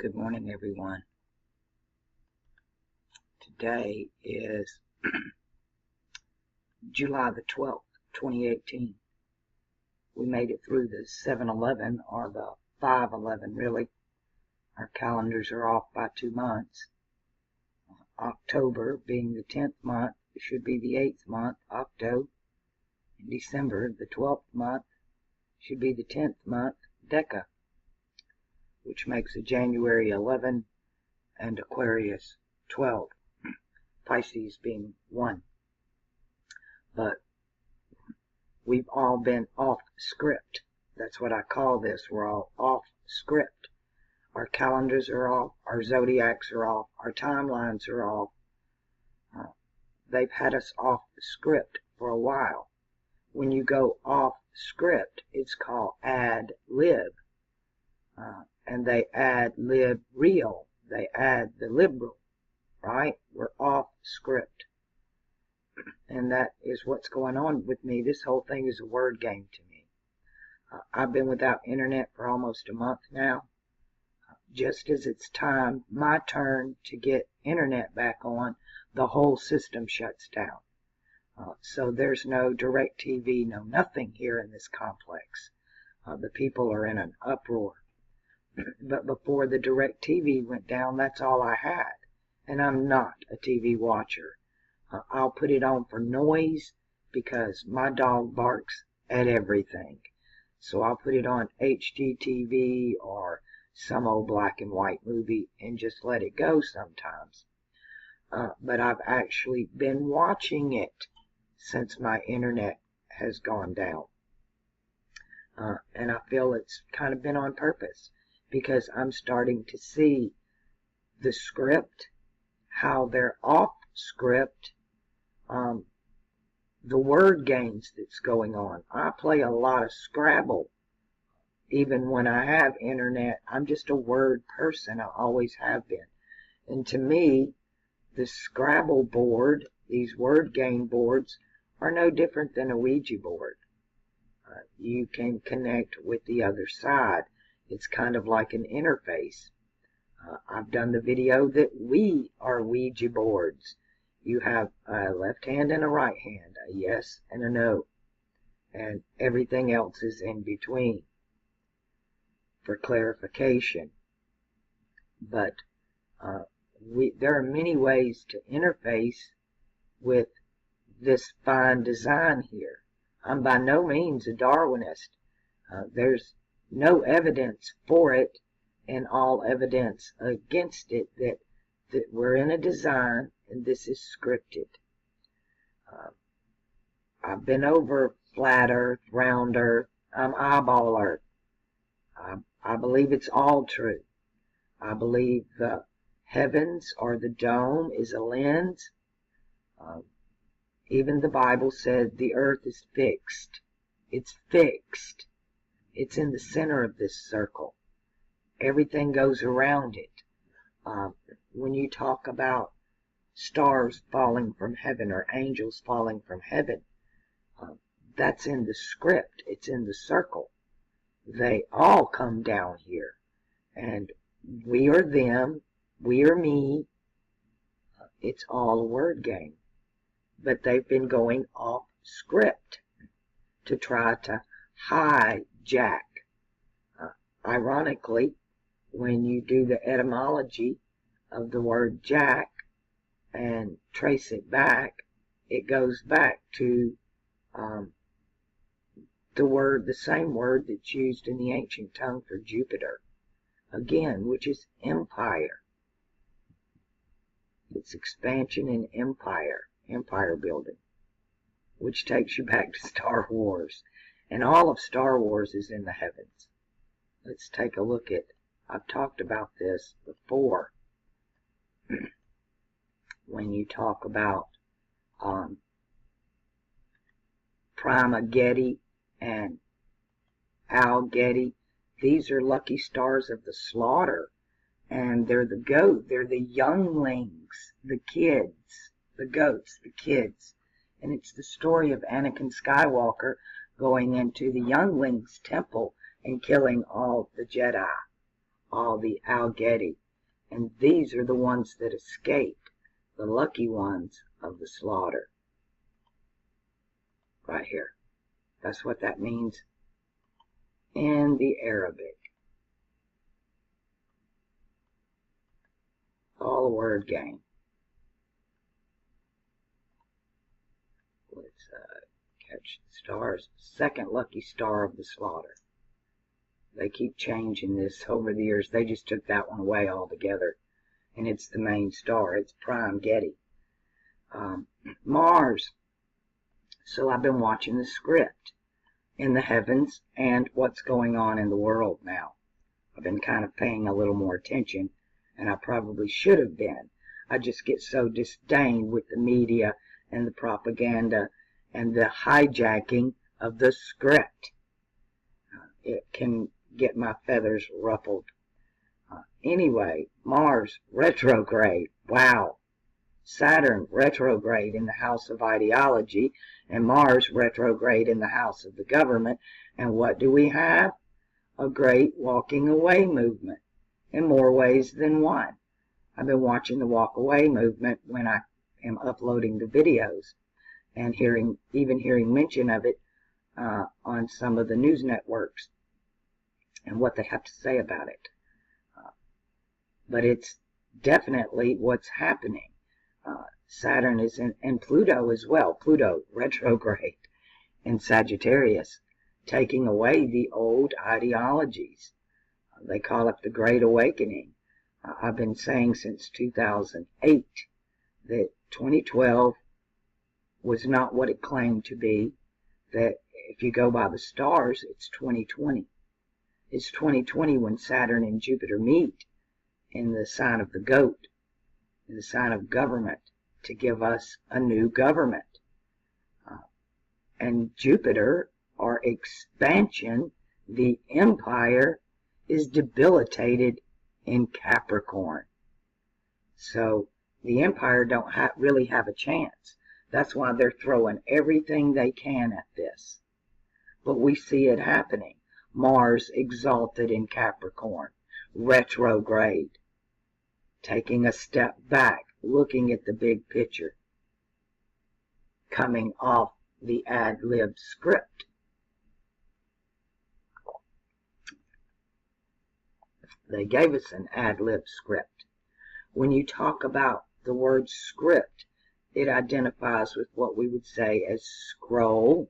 Good morning, everyone. Today is July the 12th, 2018. We made it through the 7-11, or the 5-11, really. Our calendars are off by 2 months. October being the 10th month, it should be the 8th month, Octo. And December, the 12th month, should be the 10th month, Deca, which makes a January 11 and Aquarius 12, Pisces being 1. But we've all been off script. That's what I call this. We're all off script. Our calendars are off, our zodiacs are off, our timelines are off. They've had us off script for a while. When you go off script, it's called ad lib. And they ad lib real. They add the liberal, right? We're off script. And that is what's going on with me. This whole thing is a word game to me. I've been without internet for almost a month now. Just as it's time, my turn to get internet back on, the whole system shuts down. So there's no direct TV, no nothing here in this complex. The people are in an uproar. But before the direct TV went down, that's all I had. And I'm not a TV watcher. I'll put it on for noise because my dog barks at everything. So I'll put it on HGTV or some old black and white movie and just let it go sometimes. But I've actually been watching it since my internet has gone down. And I feel it's kind of been on purpose because I'm starting to see the script, how they're off script, the word games that's going on. I play a lot of Scrabble. Even when I have internet, I'm just a word person. I always have been. And to me, the Scrabble board, these word game boards, are no different than a Ouija board. You can connect with the other side. It's kind of like an interface. I've done the video that we are Ouija boards. You have a left hand and a right hand, a yes and a no, and everything else is in between for clarification. But there are many ways to interface with this fine design here. I'm by no means a Darwinist. There's no evidence for it and all evidence against it that we're in a design and this is scripted. I've been over flat earth, round earth, I'm eyeball earth. I believe it's all true. I believe the heavens or the dome is a lens. Even the Bible said the earth is fixed. It's fixed. It's in the center of this circle. Everything goes around it. When you talk about stars falling from heaven or angels falling from heaven, that's in the script. It's in the circle. They all come down here. And we are them. We are me. It's all a word game. But they've been going off script to try to hijack. Ironically, when you do the etymology of the word jack and trace it back, it goes back to the same word that's used in the ancient tongue for Jupiter, again, which is empire. It's expansion and empire building, which takes you back to Star Wars. And all of Star Wars is in the heavens. Let's take a look at, I've talked about this before. When you talk about Prima-Gedi and Algeti, these are lucky stars of the slaughter. And they're the goat, they're the younglings, the kids, the goats, the kids. And it's the story of Anakin Skywalker going into the younglings temple and killing all the Jedi, all the Alchemy, and these are the ones that escaped, the lucky ones of the slaughter. Right here. That's what that means in the Arabic. All a word game. Let's catch the stars. Second lucky star of the slaughter. They keep changing this over the years. They just took that one away altogether. And it's the main star. It's Prime Getty. Mars. So I've been watching the script in the heavens and what's going on in the world now. I've been kind of paying a little more attention, and I probably should have been. I just get so disdained with the media and the propaganda and the hijacking of the script. It can get my feathers ruffled. Anyway, Mars retrograde. Wow. Saturn retrograde in the house of ideology, and Mars retrograde in the house of the government. And what do we have? A great walking away movement in more ways than one. I've been watching the walk away movement when I am uploading the videos, and even hearing mention of it on some of the news networks and what they have to say about it. But it's definitely what's happening. Saturn is and Pluto as well. Pluto retrograde in Sagittarius, taking away the old ideologies. They call it the Great Awakening. I've been saying since 2008 that 2012 was not what it claimed to be, that if you go by the stars, it's 2020. It's 2020 when Saturn and Jupiter meet in the sign of the goat, in the sign of government, to give us a new government. And Jupiter, our expansion, the empire, is debilitated in Capricorn. So the empire don't really have a chance. That's why they're throwing everything they can at this. But we see it happening. Mars exalted in Capricorn, retrograde, taking a step back, looking at the big picture, coming off the ad-lib script. They gave us an ad-lib script. When you talk about the word script, it identifies with what we would say as scroll.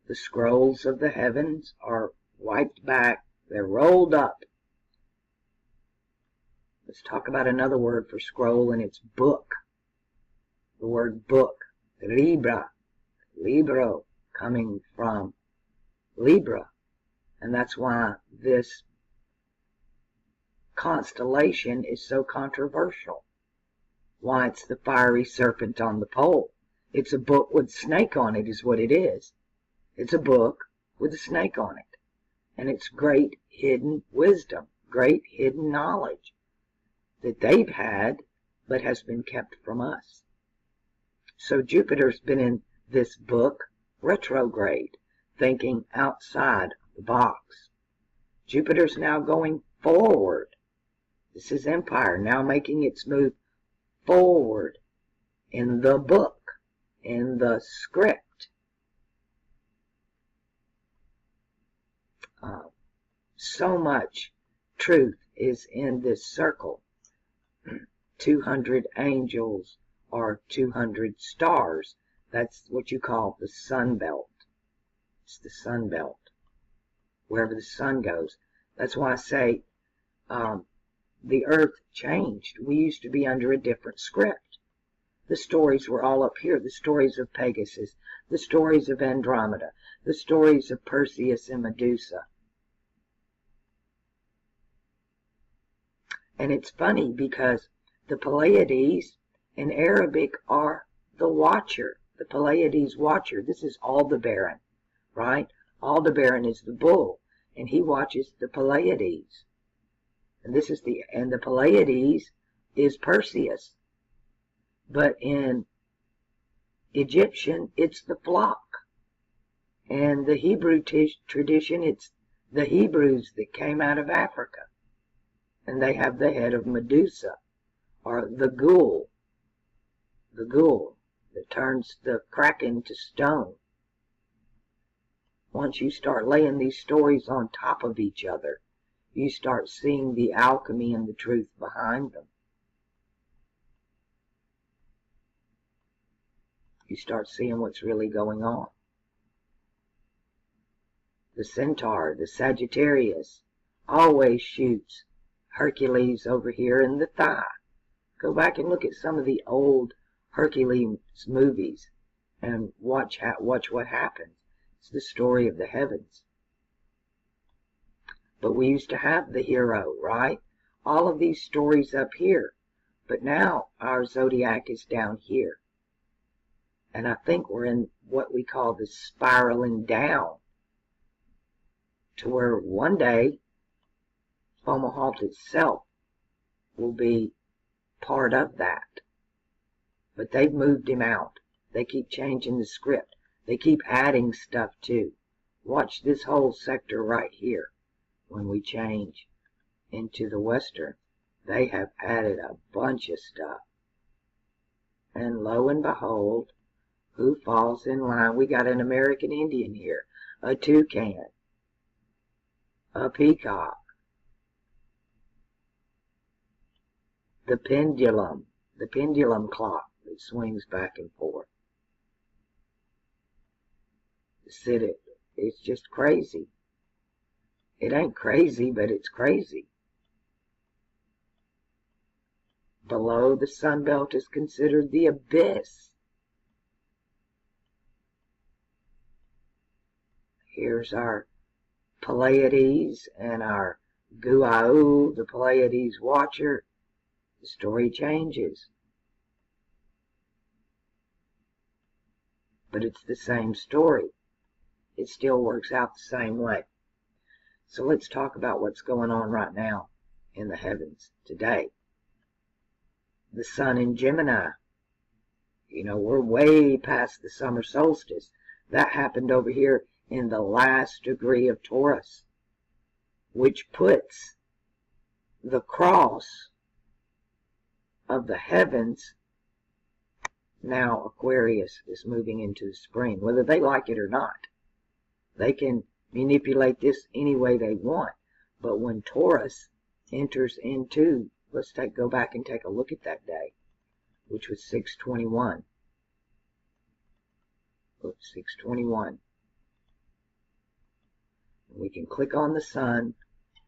The scrolls of the heavens are wiped back, they're rolled up. Let's talk about another word for scroll, and it's book. The word book, Libra, Libro, coming from Libra. And that's why this constellation is so controversial. Why it's the fiery serpent on the pole. It's a book with a snake on it is what it is. It's a book with a snake on it. And it's great hidden wisdom, great hidden knowledge that they've had, but has been kept from us. So Jupiter's been in this book retrograde, thinking outside the box. Jupiter's now going forward. This is Empire now making its move forward in the book, in the script. So much truth is in this circle. 200 angels or 200 stars. That's what you call the sun belt. It's the sun belt. Wherever the sun goes. That's why I say the earth changed. We used to be under a different script. The stories were all up here. The stories of Pegasus. The stories of Andromeda. The stories of Perseus and Medusa. And it's funny because the Pleiades in Arabic are the watcher, the Pleiades watcher. This is Aldebaran, right? Aldebaran is the bull, and he watches the Pleiades. And the Pleiades is Perseus. But in Egyptian, it's the flock. And the Hebrew tradition, it's the Hebrews that came out of Africa. and they have the head of Medusa, or the ghoul that turns the kraken to stone. Once you start laying these stories on top of each other, you start seeing the alchemy and the truth behind them. You start seeing what's really going on. The centaur, the Sagittarius, always shoots Hercules over here in the thigh. Go back and look at some of the old Hercules movies and watch what happens. It's the story of the heavens. But we used to have the hero, right? All of these stories up here. But now our zodiac is down here. And I think we're in what we call the spiraling down, to where one day Fomalhaut itself will be part of that. But they've moved him out. They keep changing the script. They keep adding stuff too. Watch this whole sector right here. When we change into the Western, they have added a bunch of stuff. And lo and behold, who falls in line? We got an American Indian here, a toucan, a peacock, the pendulum clock that swings back and forth. It's just crazy. It ain't crazy, but it's crazy. Below the sun belt is considered the abyss. Here's our Pleiades and our Guau, the Pleiades watcher. The story changes. But it's the same story. It still works out the same way. So let's talk about what's going on right now in the heavens today. The sun in Gemini. You know, we're way past the summer solstice. That happened over here in the last degree of Taurus, which puts the cross of the heavens. Now Aquarius is moving into the spring, whether they like it or not. They can manipulate this any way they want. But when Taurus enters into, go back and take a look at that day, which was 6/21. Oops, 6/21. We can click on the sun.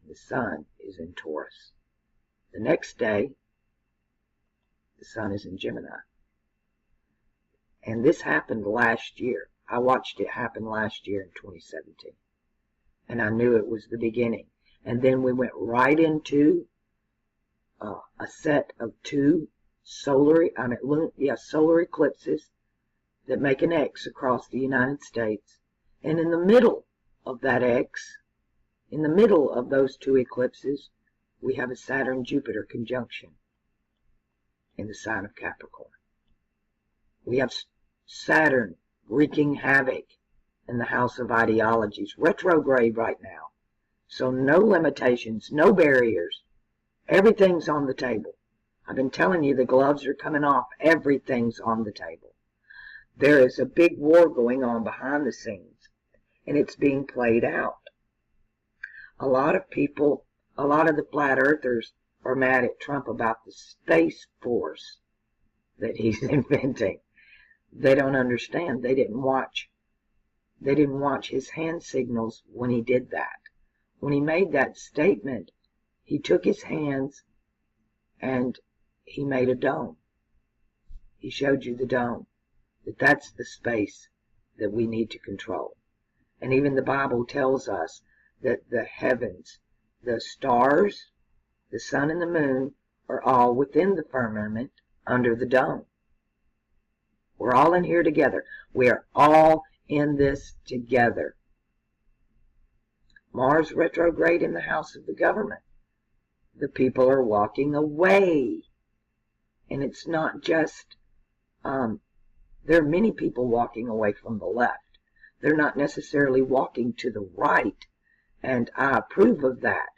The sun is in Taurus. The next day, the sun is in Gemini. And this happened last year. I watched it happen last year in 2017. And I knew it was the beginning. And then we went right into a set of two solar eclipses that make an X across the United States. And in the middle of that X, in the middle of those two eclipses, we have a Saturn-Jupiter conjunction in the sign of Capricorn. We have Saturn wreaking havoc in the house of ideologies, retrograde right now. So no limitations, no barriers. Everything's on the table. I've been telling you the gloves are coming off. Everything's on the table. There is a big war going on behind the scenes, and it's being played out. A lot of people, a lot of the flat earthers are mad at Trump about the space force that he's inventing. They don't understand. They didn't watch his hand signals when he did that. When he made that statement, he took his hands and he made a dome. He showed you the dome. That's the space that we need to control. And even the Bible tells us that the heavens, the stars, the sun and the moon are all within the firmament under the dome. We're all in here together. We are all in this together. Mars retrograde in the house of the government. The people are walking away. And it's not just, there are many people walking away from the left. They're not necessarily walking to the right. And I approve of that.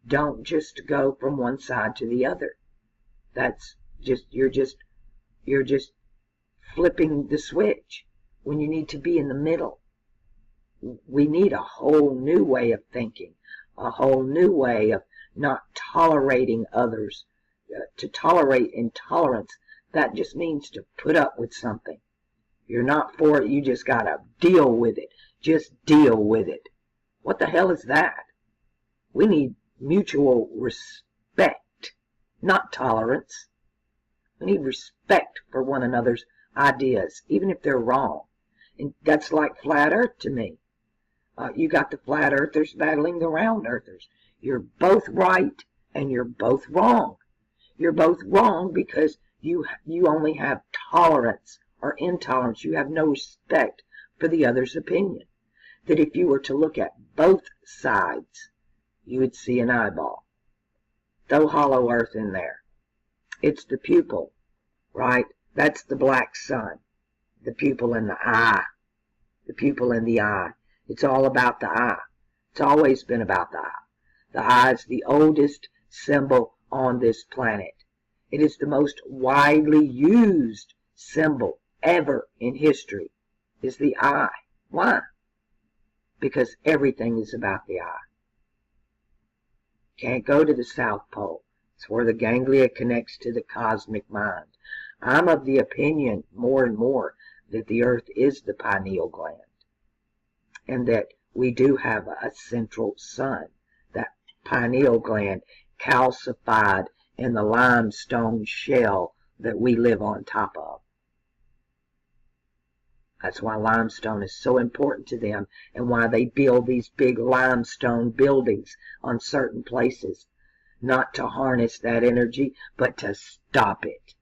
Don't just go from one side to the other. You're just flipping the switch when you need to be in the middle. We need a whole new way of thinking, a whole new way of not tolerating others. To tolerate intolerance, that just means to put up with something. You're not for it, you just gotta deal with it. Just deal with it. What the hell is that? We need mutual respect, not tolerance. We need respect for one another's ideas, even if they're wrong. And that's like flat earth to me. You got the flat earthers battling the round earthers. You're both right and you're both wrong. You're both wrong because you only have tolerance or intolerance. You have no respect for the other's opinion. That if you were to look at both sides, you would see an eyeball. Throw hollow earth in there. It's the pupil, right? That's the black sun. The pupil in the eye. The pupil in the eye. It's all about the eye. It's always been about the eye. The eye is the oldest symbol on this planet. It is the most widely used symbol ever in history, is the eye. Why? Because everything is about the eye. Can't go to the South Pole. It's where the ganglia connects to the cosmic mind. I'm of the opinion, more and more, that the earth is the pineal gland, and that we do have a central sun. That pineal gland calcified in the limestone shell that we live on top of. That's why limestone is so important to them, and why they build these big limestone buildings on certain places. Not to harness that energy, but to stop it.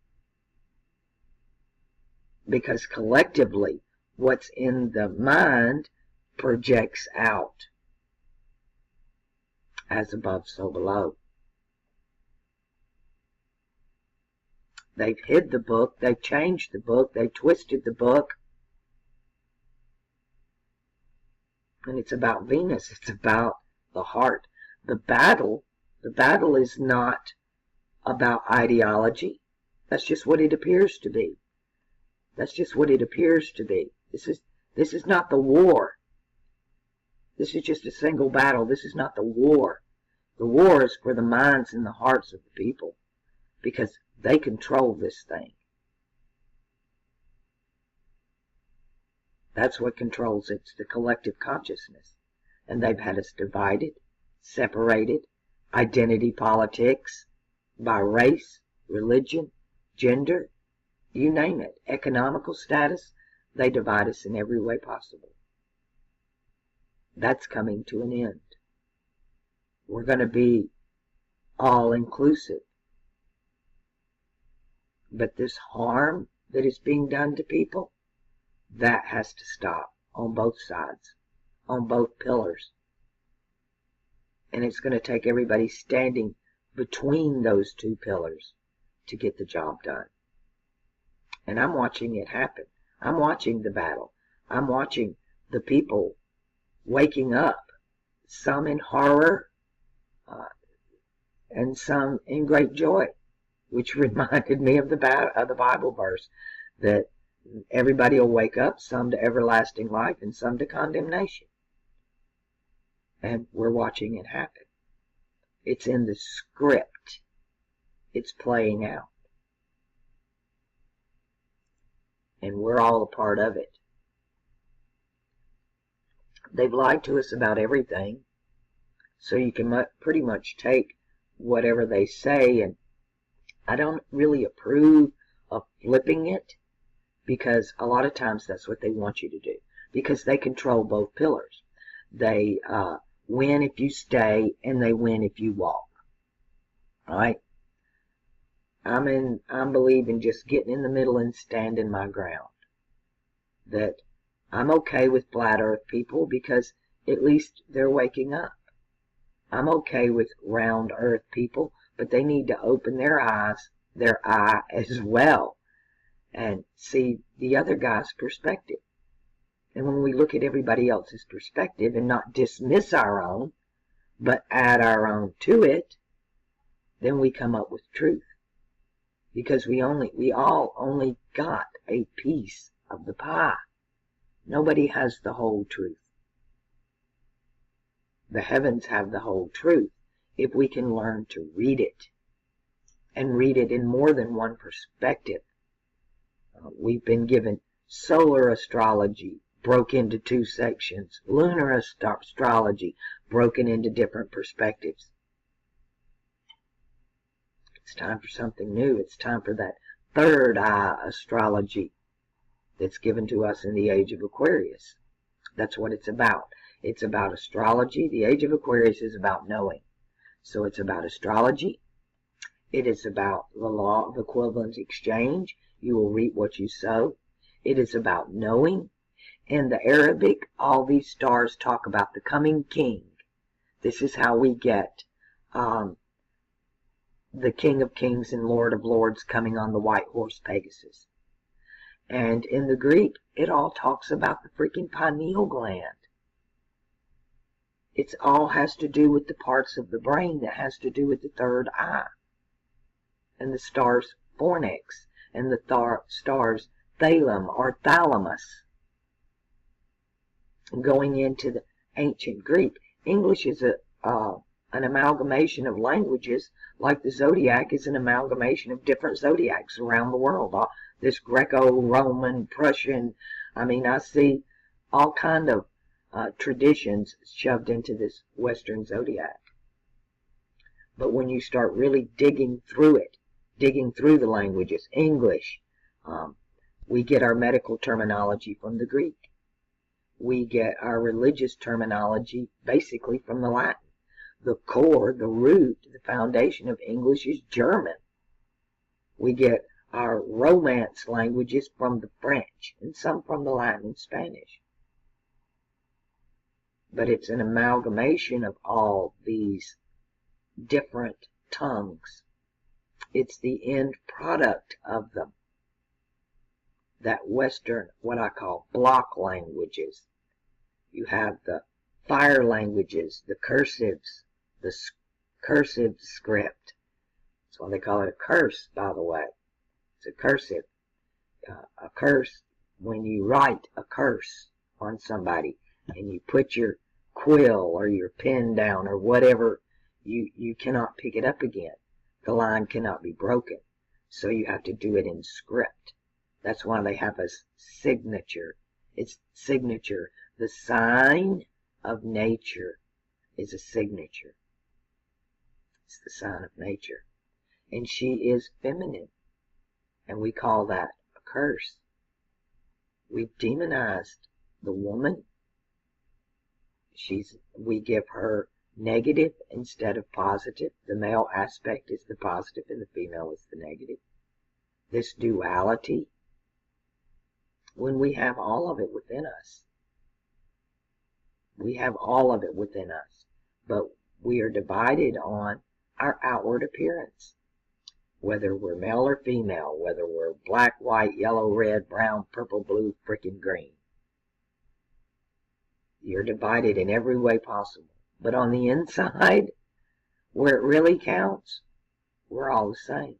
Because collectively, what's in the mind projects out. As above, so below. They've hid the book, they've changed the book, they've twisted the book. And it's about Venus, it's about the heart. The battle is not about ideology. That's just what it appears to be. That's just what it appears to be. This is not the war. This is just a single battle. This is not the war. The war is for the minds and the hearts of the people, because they control this thing. That's what controls it. It's the collective consciousness. And they've had us divided, separated, identity politics, by race, religion, gender, you name it, economical status. They divide us in every way possible. That's coming to an end. We're going to be all-inclusive. But this harm that is being done to people, that has to stop on both sides, on both pillars. And it's going to take everybody standing between those two pillars to get the job done. And I'm watching it happen. I'm watching the battle. I'm watching the people waking up, some in horror and some in great joy, which reminded me of the Bible verse that everybody will wake up, some to everlasting life and some to condemnation. And we're watching it happen. It's in the script. It's playing out. And we're all a part of it. They've lied to us about everything, so you can pretty much take whatever they say, and I don't really approve of flipping it, because a lot of times that's what they want you to do, because they control both pillars. They win if you stay, and they win if you walk. All right? I'm believing just getting in the middle and standing my ground. That I'm okay with flat earth people because at least they're waking up. I'm okay with round earth people, but they need to open their eye as well, and see the other guy's perspective. And when we look at everybody else's perspective and not dismiss our own, but add our own to it, then we come up with truth. Because we all only got a piece of the pie. Nobody has the whole truth. The heavens have the whole truth if we can learn to read it, and read it in more than one perspective. We've been given solar astrology broke into 2 sections, lunar astrology broken into different perspectives. It's time for something new. It's time for that third eye astrology that's given to us in the Age of Aquarius. That's what it's about. It's about astrology. The Age of Aquarius is about knowing. So it's about astrology. It is about the law of equivalent exchange. You will reap what you sow. It is about knowing. In the Arabic, all these stars talk about the coming king. This is how we get the King of Kings and Lord of Lords coming on the white horse Pegasus. And in the Greek, it all talks about the freaking pineal gland. It all has to do with the parts of the brain that has to do with the third eye. And the star's fornix, and the star's thalum or thalamus. Going into the ancient Greek, English is an amalgamation of languages, like the zodiac is an amalgamation of different zodiacs around the world. This Greco-Roman, Prussian, I see all kind of traditions shoved into this Western zodiac. But when you start really digging through it, digging through the languages, English, we get our medical terminology from the Greek. We get our religious terminology basically from the Latin. The core, the root, the foundation of English is German. We get our Romance languages from the French, and some from the Latin and Spanish. But it's an amalgamation of all these different tongues. It's the end product of them. That Western, what I call block languages. You have the fire languages, the cursives, the cursive script. That's why they call it a curse, by the way. It's a cursive. A curse, when you write a curse on somebody and you put your quill or your pen down or whatever, you cannot pick it up again. The line cannot be broken. So you have to do it in script. That's why they have a signature. It's signature. The sign of nature is a signature. It's the sign of nature. And she is feminine. And we call that a curse. We've demonized the woman. We give her negative instead of positive. The male aspect is the positive and the female is the negative. This duality, when we have all of it within us. We have all of it within us, but we are divided on our outward appearance. Whether we're male or female, whether we're black, white, yellow, red, brown, purple, blue, frickin' green. You're divided in every way possible. But on the inside, where it really counts, we're all the same.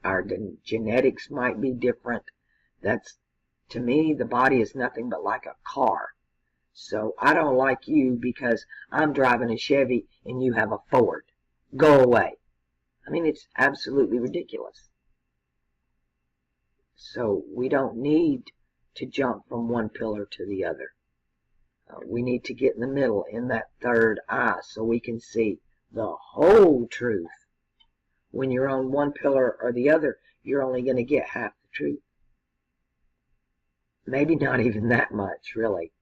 Our genetics might be different. To me, the body is nothing but like a car. So I don't like you because I'm driving a Chevy and you have a Ford. Go away. It's absolutely ridiculous. So we don't need to jump from one pillar to the other. We need to get in the middle, in that third eye, so we can see the whole truth. When you're on one pillar or the other, you're only going to get half the truth. Maybe not even that much, really.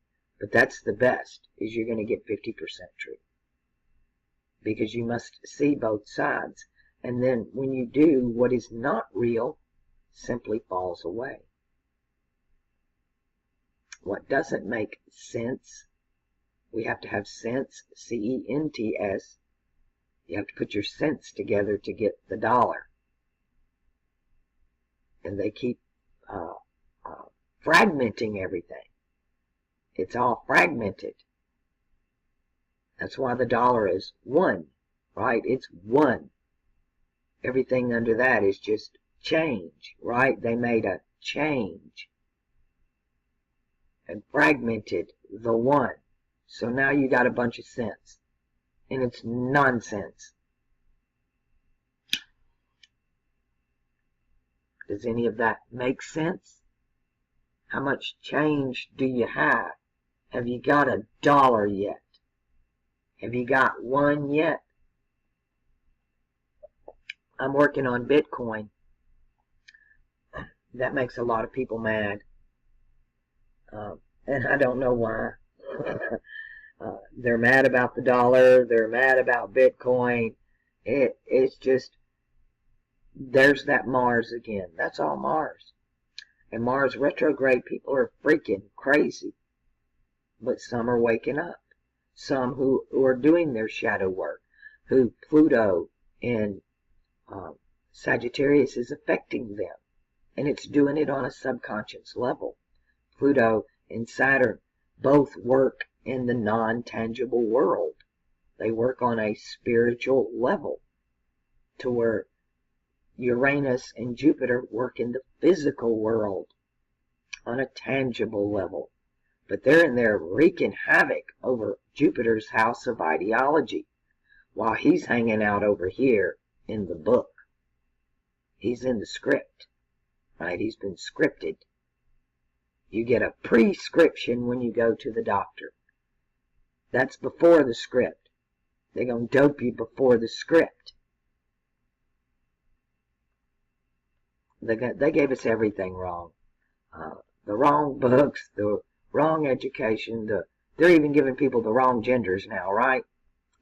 But that's the best, is you're going to get 50% truth. Because you must see both sides. And then when you do, what is not real simply falls away. What doesn't make sense, we have to have sense, C-E-N-T-S. You have to put your cents together to get the dollar. And they keep fragmenting everything. It's all fragmented. That's why the dollar is one, right? It's one. Everything under that is just change, right? They made a change and fragmented the one. So now you got a bunch of cents, and it's nonsense. Does any of that make sense? How much change do you have? Have you got a dollar yet? Have you got one yet? I'm working on Bitcoin. That makes a lot of people mad. And I don't know why. They're mad about the dollar. They're mad about Bitcoin. It's just, there's that Mars again. That's all Mars. And Mars retrograde people are freaking crazy. But some are waking up. Some who are doing their shadow work. Who Pluto in Sagittarius is affecting them. And it's doing it on a subconscious level. Pluto and Saturn both work in the non-tangible world. They work on a spiritual level, to where Uranus and Jupiter work in the physical world on a tangible level. But they're in there wreaking havoc over Jupiter's house of ideology, while he's hanging out over here in the book. He's in the script, right? He's been scripted. You get a prescription when you go to the doctor. That's before the script. They're going to dope you before the script. They gave us everything wrong. The wrong books, the wrong education. They're even giving people the wrong genders now, right?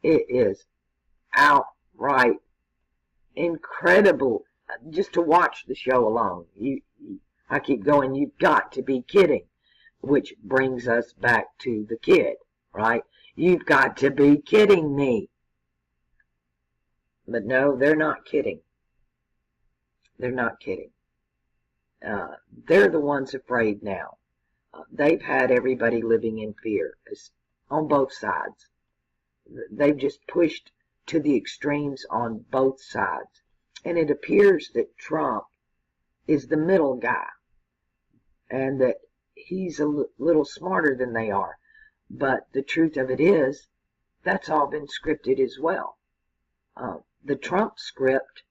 It is outright incredible just to watch the show alone. I keep going, you've got to be kidding. Which brings us back to the kid, right? You've got to be kidding me. But no, they're not kidding. They're not kidding. They're the ones afraid now. They've had everybody living in fear on both sides. They've just pushed to the extremes on both sides. And it appears that Trump is the middle guy, and that he's a little smarter than they are. But the truth of it is, that's all been scripted as well. The Trump script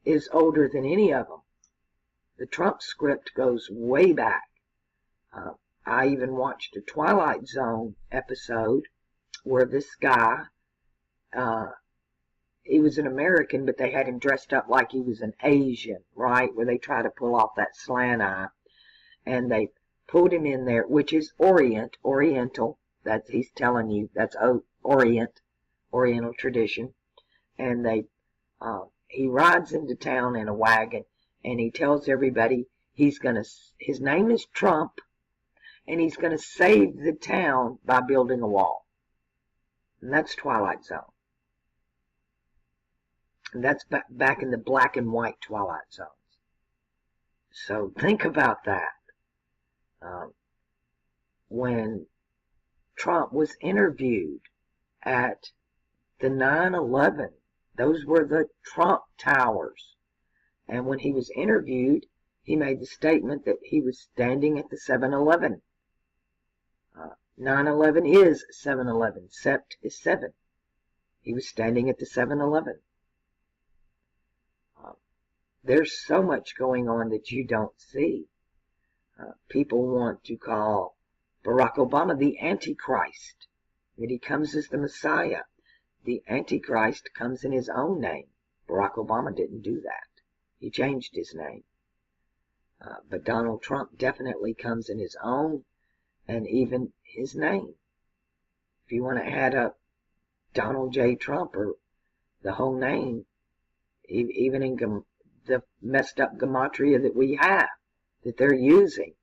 is older than any of them. The Trump script goes way back. I even watched a Twilight Zone episode where this guy, he was an American, but they had him dressed up like he was an Asian, right? Where they try to pull off that slant eye. And they pulled him in there, which is Oriental. He's telling you, that's Oriental tradition. And he rides into town in a wagon, and he tells everybody his name is Trump, and he's going to save the town by building a wall. And that's Twilight Zone. And that's back in the black and white Twilight Zones. So think about that. When Trump was interviewed at the 9/11, those were the Trump Towers. And when he was interviewed, he made the statement that he was standing at the 7-Eleven. 9/11 is 7-Eleven. Sept is 7. He was standing at the 7-Eleven. There's so much going on that you don't see. People want to call Barack Obama the Antichrist, that he comes as the Messiah. The Antichrist comes in his own name. Barack Obama didn't do that. He changed his name. But Donald Trump definitely comes in his own, and even his name. If you want to add up Donald J. Trump, or the whole name, even in the messed up gematria that we have, that they're using,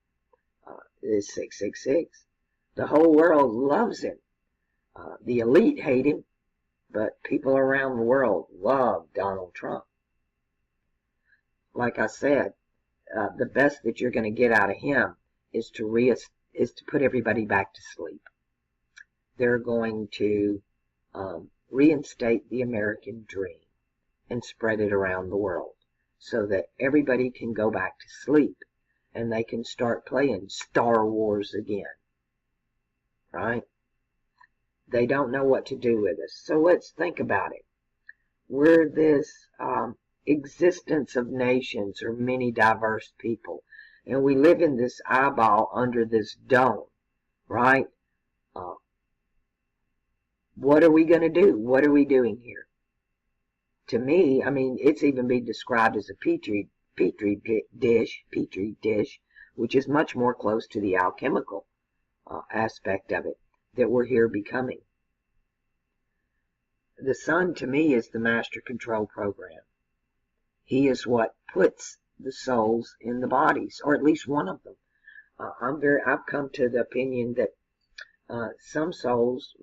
is 666. The whole world loves him. The elite hate him, but people around the world love Donald Trump. Like I said, the best that you're going to get out of him is to put everybody back to sleep. They're going to reinstate the American dream and spread it around the world so that everybody can go back to sleep and they can start playing Star Wars again, right? They don't know what to do with us. So let's think about it. We're this existence of nations or many diverse people, and we live in this eyeball under this dome, right? What are we going to do? What are we doing here? To me, I mean, it's even been described as a petri dish, which is much more close to the alchemical aspect of it that we're here becoming. The sun, to me, is the master control program. He is what puts the souls in the bodies, or at least one of them. I've come to the opinion that some souls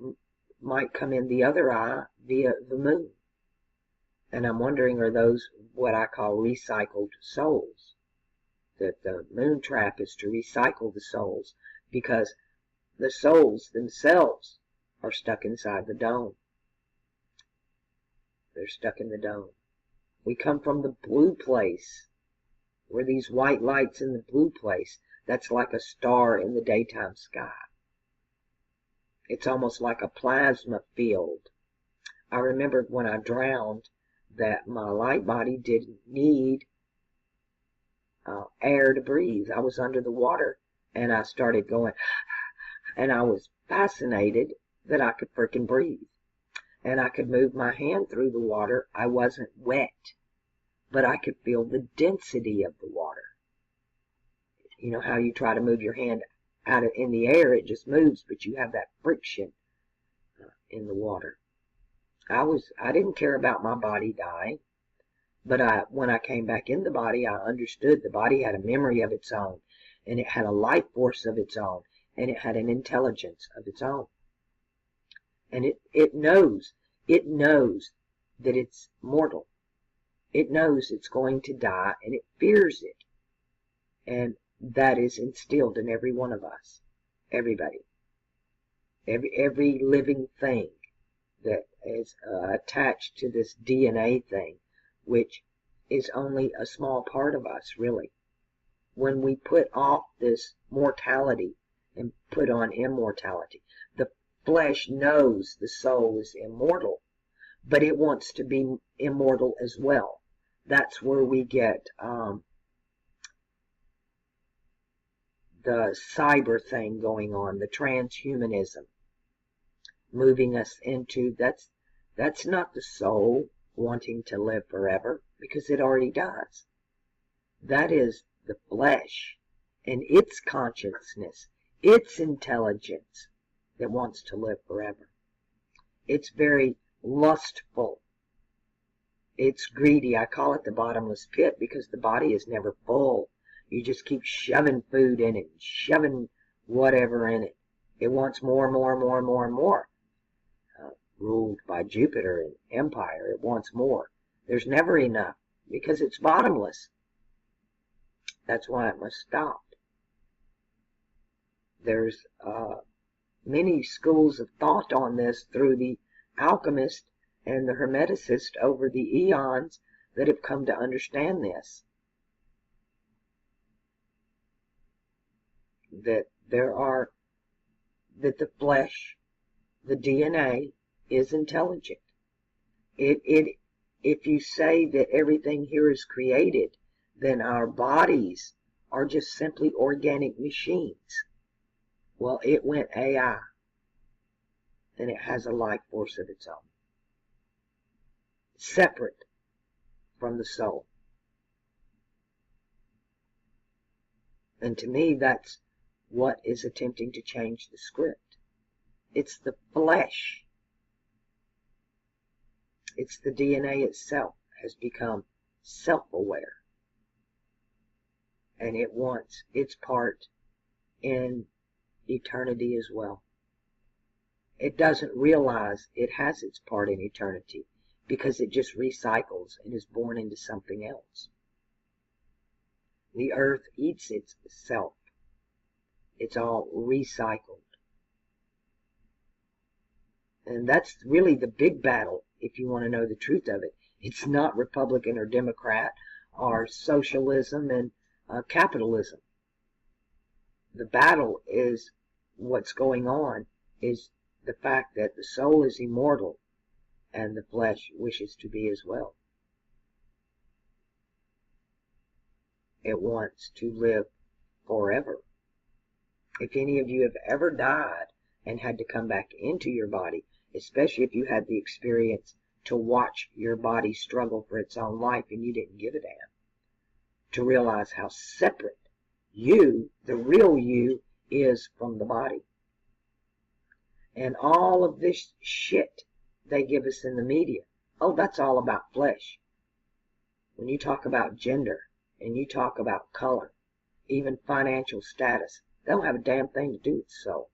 might come in the other eye via the moon. And I'm wondering, are those what I call recycled souls? That the moon trap is to recycle the souls, because the souls themselves are stuck inside the dome. They're stuck in the dome. We come from the blue place, where these white lights in the blue place, that's like a star in the daytime sky. It's almost like a plasma field. I remembered when I drowned that my light body didn't need air to breathe. I was under the water and I started going, and I was fascinated that I could freaking breathe. And I could move my hand through the water. I wasn't wet, but I could feel the density of the water. You know how you try to move your hand out in the air, it just moves, but you have that friction in the water. I didn't care about my body dying, but when I came back in the body, I understood the body had a memory of its own, and it had a life force of its own, and it had an intelligence of its own. And it knows that it's mortal. It knows it's going to die, and it fears it. And that is instilled in every one of us, everybody, every living thing that is attached to this DNA thing, which is only a small part of us, really. When we put off this mortality and put on immortality, the flesh knows the soul is immortal, but it wants to be immortal as well. That's where we get the cyber thing going on, the transhumanism, moving us into, that's not the soul wanting to live forever, because it already does. That is the flesh and its consciousness, its intelligence that wants to live forever. It's very lustful. It's greedy. I call it the bottomless pit because the body is never full. You just keep shoving food in it, shoving whatever in it. It wants more and more and more and more and more. Ruled by Jupiter and Empire, it wants more. There's never enough because it's bottomless. That's why it must stop. There's many schools of thought on this through the alchemist and the hermeticist over the eons that have come to understand this. That the flesh, the DNA, is intelligent. If you say that everything here is created, then our bodies are just simply organic machines. Well, it went AI, and it has a life force of its own, separate from the soul. And to me, that's what is attempting to change the script. It's the flesh. It's the DNA itself has become self-aware. And it wants its part in eternity as well. It doesn't realize it has its part in eternity because it just recycles and is born into something else. The earth eats itself. It's all recycled. And that's really the big battle, if you want to know the truth of it. It's not Republican or Democrat or socialism and capitalism. The battle is what's going on is the fact that the soul is immortal and the flesh wishes to be as well. It wants to live forever. If any of you have ever died and had to come back into your body, especially if you had the experience to watch your body struggle for its own life and you didn't give a damn, to realize how separate you, the real you, is from the body. And all of this shit they give us in the media, oh, that's all about flesh. When you talk about gender and you talk about color, even financial status, they don't have a damn thing to do with soul.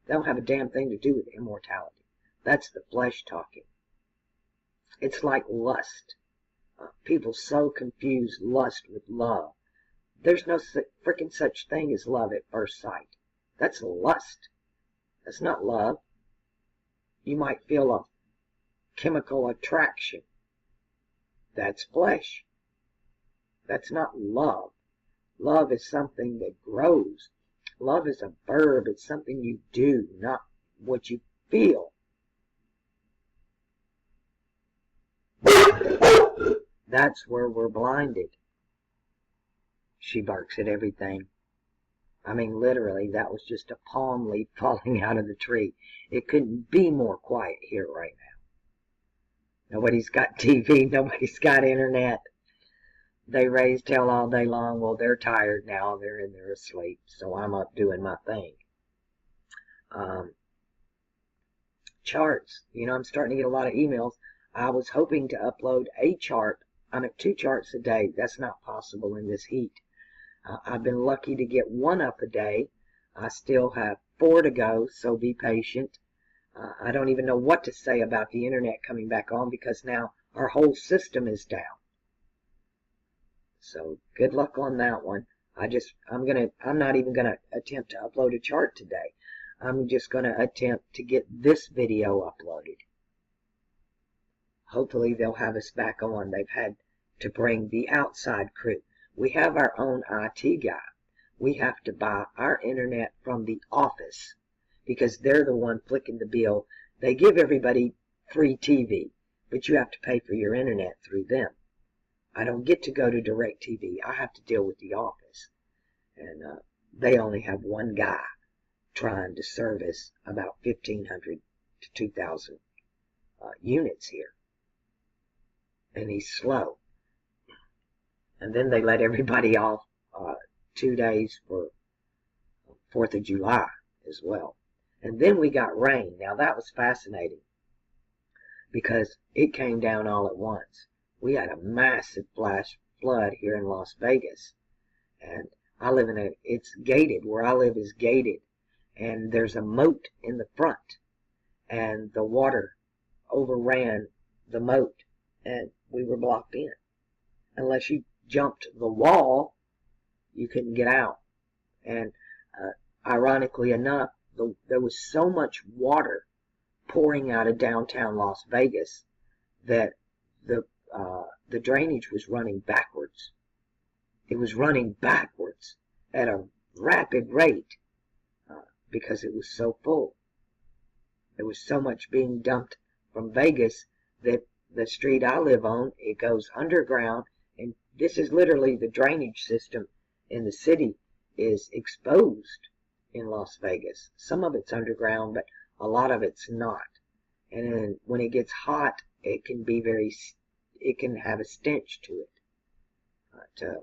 They don't have a damn thing to do with immortality. That's the flesh talking. It's like lust. People so confuse lust with love. There's no freaking such thing as love at first sight. That's lust. That's not love. You might feel a chemical attraction. That's flesh. That's not love. Love is something that grows. Love is a verb. It's something you do, not what you feel. That's where we're blinded. She barks at everything. I mean, literally, that was just a palm leaf falling out of the tree. It couldn't be more quiet here right now. Nobody's got TV. Nobody's got internet. They raised hell all day long. Well, they're tired now. They're in there asleep. So I'm up doing my thing. Charts. You know, I'm starting to get a lot of emails. I was hoping to upload a chart. I'm at 2 charts a day. That's not possible in this heat. I've been lucky to get 1 up a day. I still have 4 to go, so be patient. I don't even know what to say about the internet coming back on because now our whole system is down. So good luck on that one. I'm not even gonna attempt to upload a chart today. I'm just gonna attempt to get this video uploaded. Hopefully they'll have us back on. They've had to bring the outside crew. We have our own IT guy. We have to buy our internet from the office because they're the one flicking the bill. They give everybody free TV, but you have to pay for your internet through them. I don't get to go to DirecTV. I have to deal with the office. And they only have one guy trying to service about 1,500 to 2,000 units here. And he's slow. And then they let everybody off 2 days for 4th of July as well. And then we got rain. Now that was fascinating because it came down all at once. We had a massive flash flood here in Las Vegas. And I live in it's gated. Where I live is gated. And there's a moat in the front. And the water overran the moat. And we were blocked in. Unless you jumped the wall, you couldn't get out. And ironically enough, there was so much water pouring out of downtown Las Vegas that the drainage was running backwards. It was running backwards at a rapid rate because it was so full. There was so much being dumped from Vegas that the street I live on, it goes underground. And this is literally the drainage system in the city is exposed in Las Vegas. Some of it's underground, but a lot of it's not. And then when it gets hot, it can be it can have a stench to it.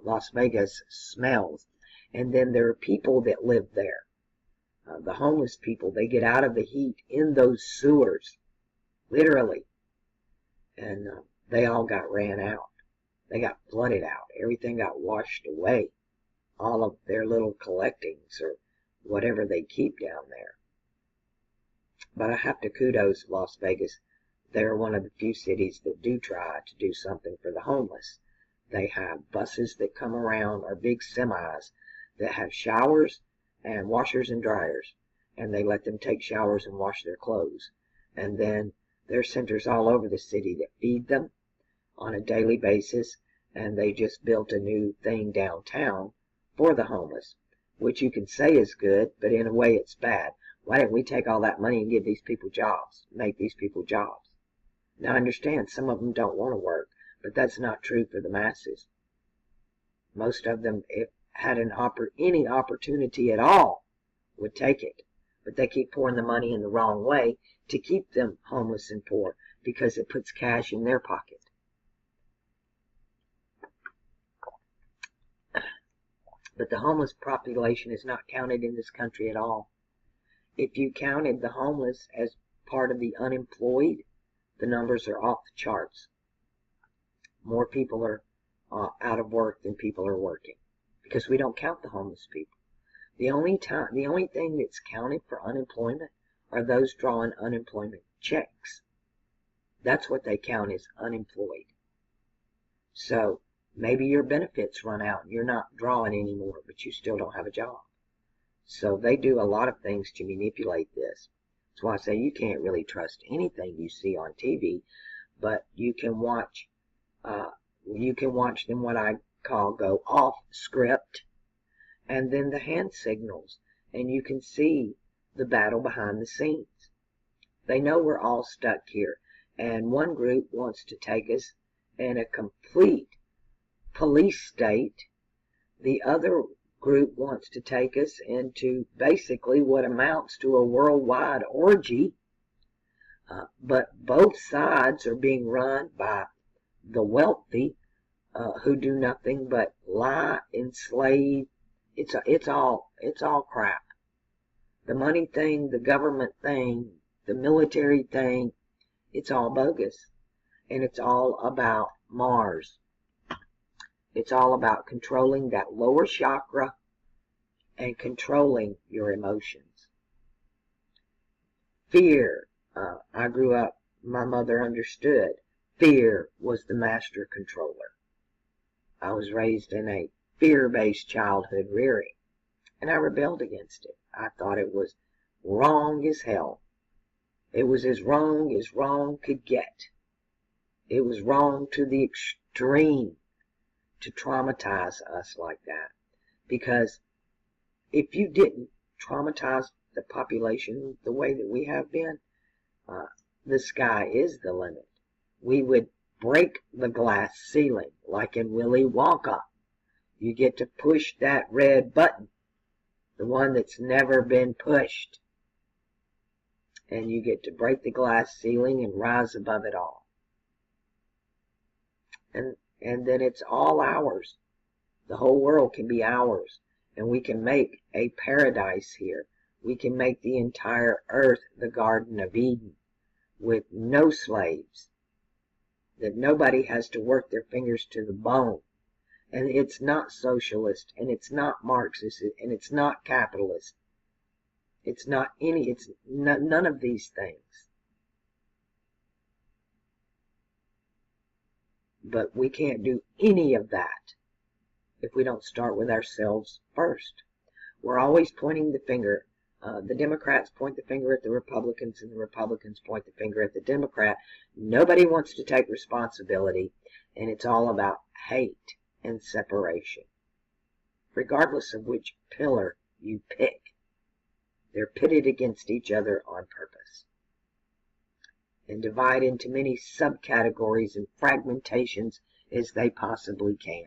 Las Vegas smells. And then there are people that live there. The homeless people, they get out of the heat in those sewers, literally. And they all got ran out. They got flooded out. Everything got washed away. All of their little collectings or whatever they keep down there. But I have to kudos Las Vegas. They're one of the few cities that do try to do something for the homeless. They have buses that come around, or big semis, that have showers and washers and dryers. And they let them take showers and wash their clothes. And then there's centers all over the city that feed them on a daily basis, and they just built a new thing downtown for the homeless, which you can say is good, but in a way it's bad. Why didn't we take all that money and give these people jobs, make these people jobs? Now I understand some of them don't want to work, but that's not true for the masses. Most of them, if had any opportunity at all, would take it. But they keep pouring the money in the wrong way to keep them homeless and poor, because it puts cash in their pocket. But the homeless population is not counted in this country at all. If you counted the homeless as part of the unemployed, the numbers are off the charts. More people are out of work than people are working, because we don't count the homeless people. The only thing that's counted for unemployment are those drawing unemployment checks. That's what they count as unemployed. So maybe your benefits run out and you're not drawing anymore, but you still don't have a job. So they do a lot of things to manipulate this. That's why I say you can't really trust anything you see on TV, but you can watch them what I call go off script, and then the hand signals, and you can see the battle behind the scenes. They know we're all stuck here, and one group wants to take us in a complete police state. The other group wants to take us into basically what amounts to a worldwide orgy. But both sides are being run by the wealthy, who do nothing but lie, enslave. It's all crap. The money thing, the government thing, the military thing, it's all bogus. And it's all about Mars. It's all about controlling that lower chakra and controlling your emotions. Fear. I grew up, my mother understood. Fear was the master controller. I was raised in a fear-based childhood rearing, and I rebelled against it. I thought it was wrong as hell. It was as wrong could get. It was wrong to the extreme to traumatize us like that. Because if you didn't traumatize the population the way that we have been, the sky is the limit. We would break the glass ceiling like in Willy Wonka. You get to push that red button, the one that's never been pushed, and you get to break the glass ceiling and rise above it all. And then it's all ours. The whole world can be ours, and we can make a paradise here. We can make the entire earth the Garden of Eden with no slaves, that nobody has to work their fingers to the bone. And it's not socialist, and it's not Marxist, and it's not capitalist. It's none of these things. But we can't do any of that if we don't start with ourselves first. We're always pointing the finger. The Democrats point the finger at the Republicans, and the Republicans point the finger at the Democrat. Nobody wants to take responsibility, and it's all about hate and separation. Regardless of which pillar you pick, they're pitted against each other on purpose, and divide into many subcategories and fragmentations as they possibly can.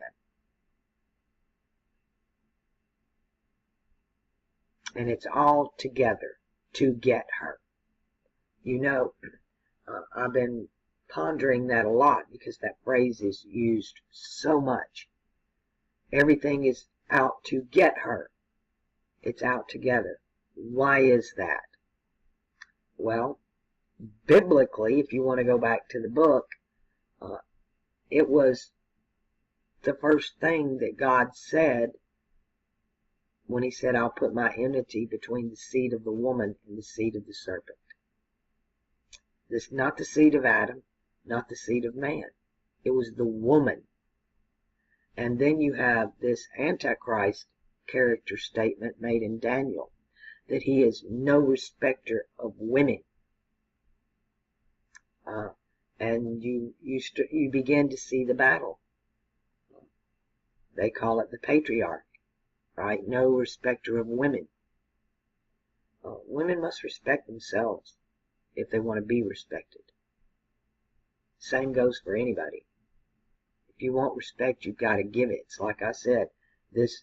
And it's all together to get her. You know, I've been pondering that a lot, because that phrase is used so much. Everything is out to get her. It's out together. Why is that? Well, biblically, if you want to go back to the book, it was the first thing that God said when he said, I'll put my enmity between the seed of the woman and the seed of the serpent. This, not the seed of Adam, not the seed of man. It was the woman. And then you have this Antichrist character statement made in Daniel, that he is no respecter of women. and you begin to see the battle. They call it the patriarch, right? No respecter of women. Women must respect themselves if they want to be respected. Same goes for anybody. If you want respect, you've got to give it. It's like I said, this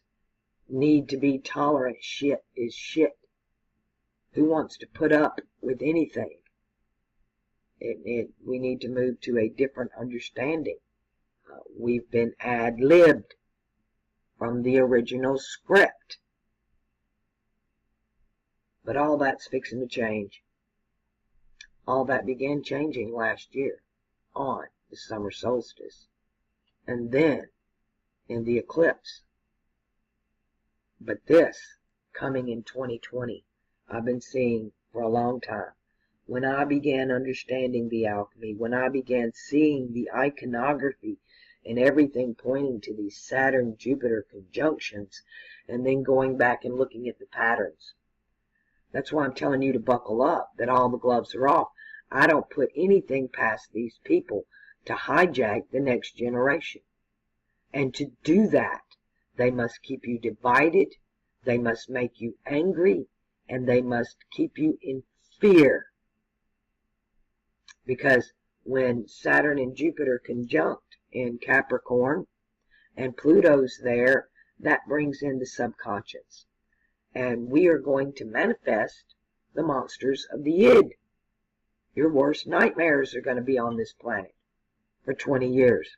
need to be tolerant shit is shit. Who wants to put up with anything? We need to move to a different understanding. We've been ad-libbed from the original script. But all that's fixing to change. All that began changing last year on the summer solstice. And then in the eclipse. But this, coming in 2020, I've been seeing for a long time. When I began understanding the alchemy, when I began seeing the iconography and everything pointing to these Saturn-Jupiter conjunctions, and then going back and looking at the patterns. That's why I'm telling you to buckle up, that all the gloves are off. I don't put anything past these people to hijack the next generation. And to do that, they must keep you divided, they must make you angry, and they must keep you in fear. Because when Saturn and Jupiter conjunct in Capricorn, and Pluto's there, that brings in the subconscious. And we are going to manifest the monsters of the id. Your worst nightmares are going to be on this planet for 20 years.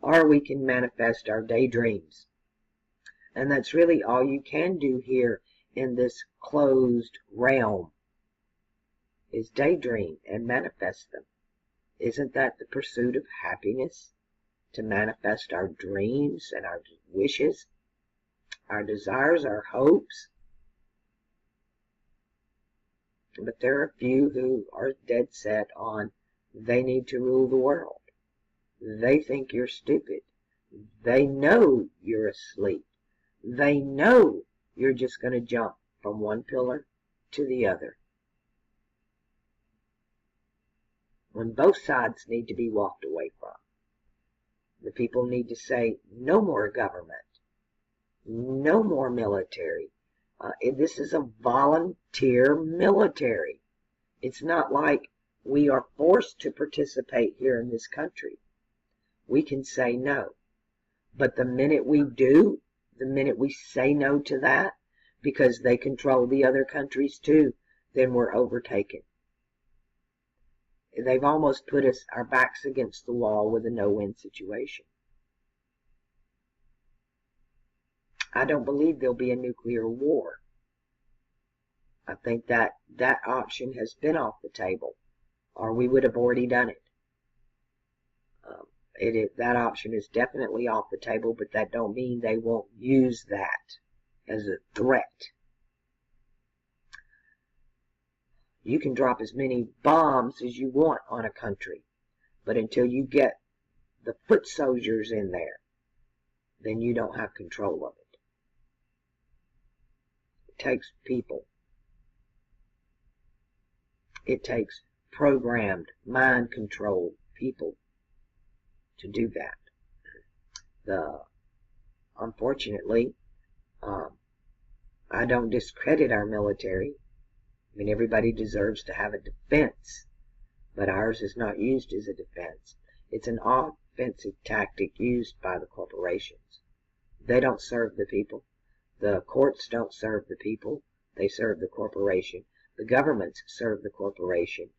Or we can manifest our daydreams. And that's really all you can do here in this closed realm, is daydream and manifest them. Isn't that the pursuit of happiness? To manifest our dreams and our wishes, our desires, our hopes? But there are a few who are dead set on they need to rule the world. They think you're stupid. They know you're asleep. They know you're just going to jump from one pillar to the other. When both sides need to be walked away from. The people need to say, no more government. No more military. This is a volunteer military. It's not like we are forced to participate here in this country. We can say no. But the minute we do, the minute we say no to that, because they control the other countries too, then we're overtaken. They've almost put us our backs against the wall with a no-win situation. I don't believe there'll be a nuclear war. I think that option has been off the table, or we would have already done it. That option is definitely off the table, but that don't mean they won't use that as a threat. You can drop as many bombs as you want on a country, but until you get the foot soldiers in there, then you don't have control of it. It takes people. It takes programmed, mind-controlled people to do that. Unfortunately, I don't discredit our military. I mean, everybody deserves to have a defense, but ours is not used as a defense. It's an offensive tactic used by the corporations. They don't serve the people. The courts don't serve the people. They serve the corporation. The governments serve the corporation.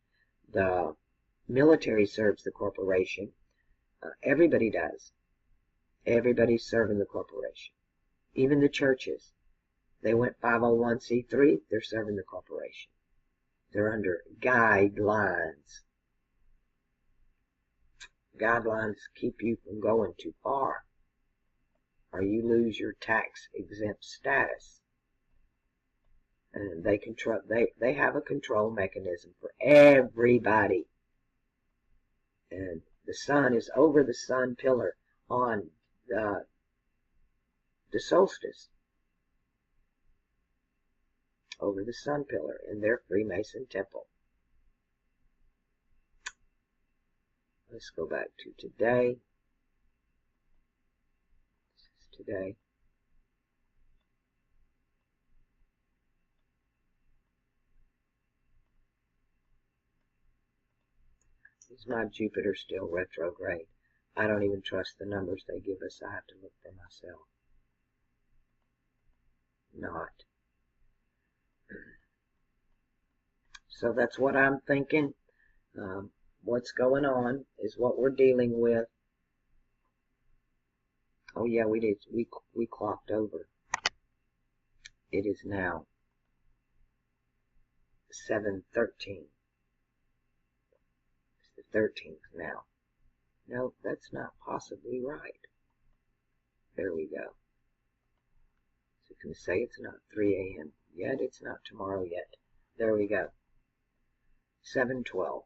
The military serves the corporation. Everybody does. Everybody's serving the corporation. Even the churches. They went 501c3, they're serving the corporation. They're under guidelines. Guidelines keep you from going too far, or you lose your tax-exempt status. And they have a control mechanism for everybody. And the sun is over the sun pillar on the solstice. Over the sun pillar in their Freemason temple. Let's go back to today. This is today. Is my Jupiter still retrograde? I don't even trust the numbers they give us. I have to look for myself. Not. So that's what I'm thinking. What's going on is what we're dealing with. Oh yeah, we did. We clocked over. It is now 7:13. It's the 13th now. No, that's not possibly right. There we go. So you can say it's not 3 a.m. yet. It's not tomorrow yet. There we go. 7:12.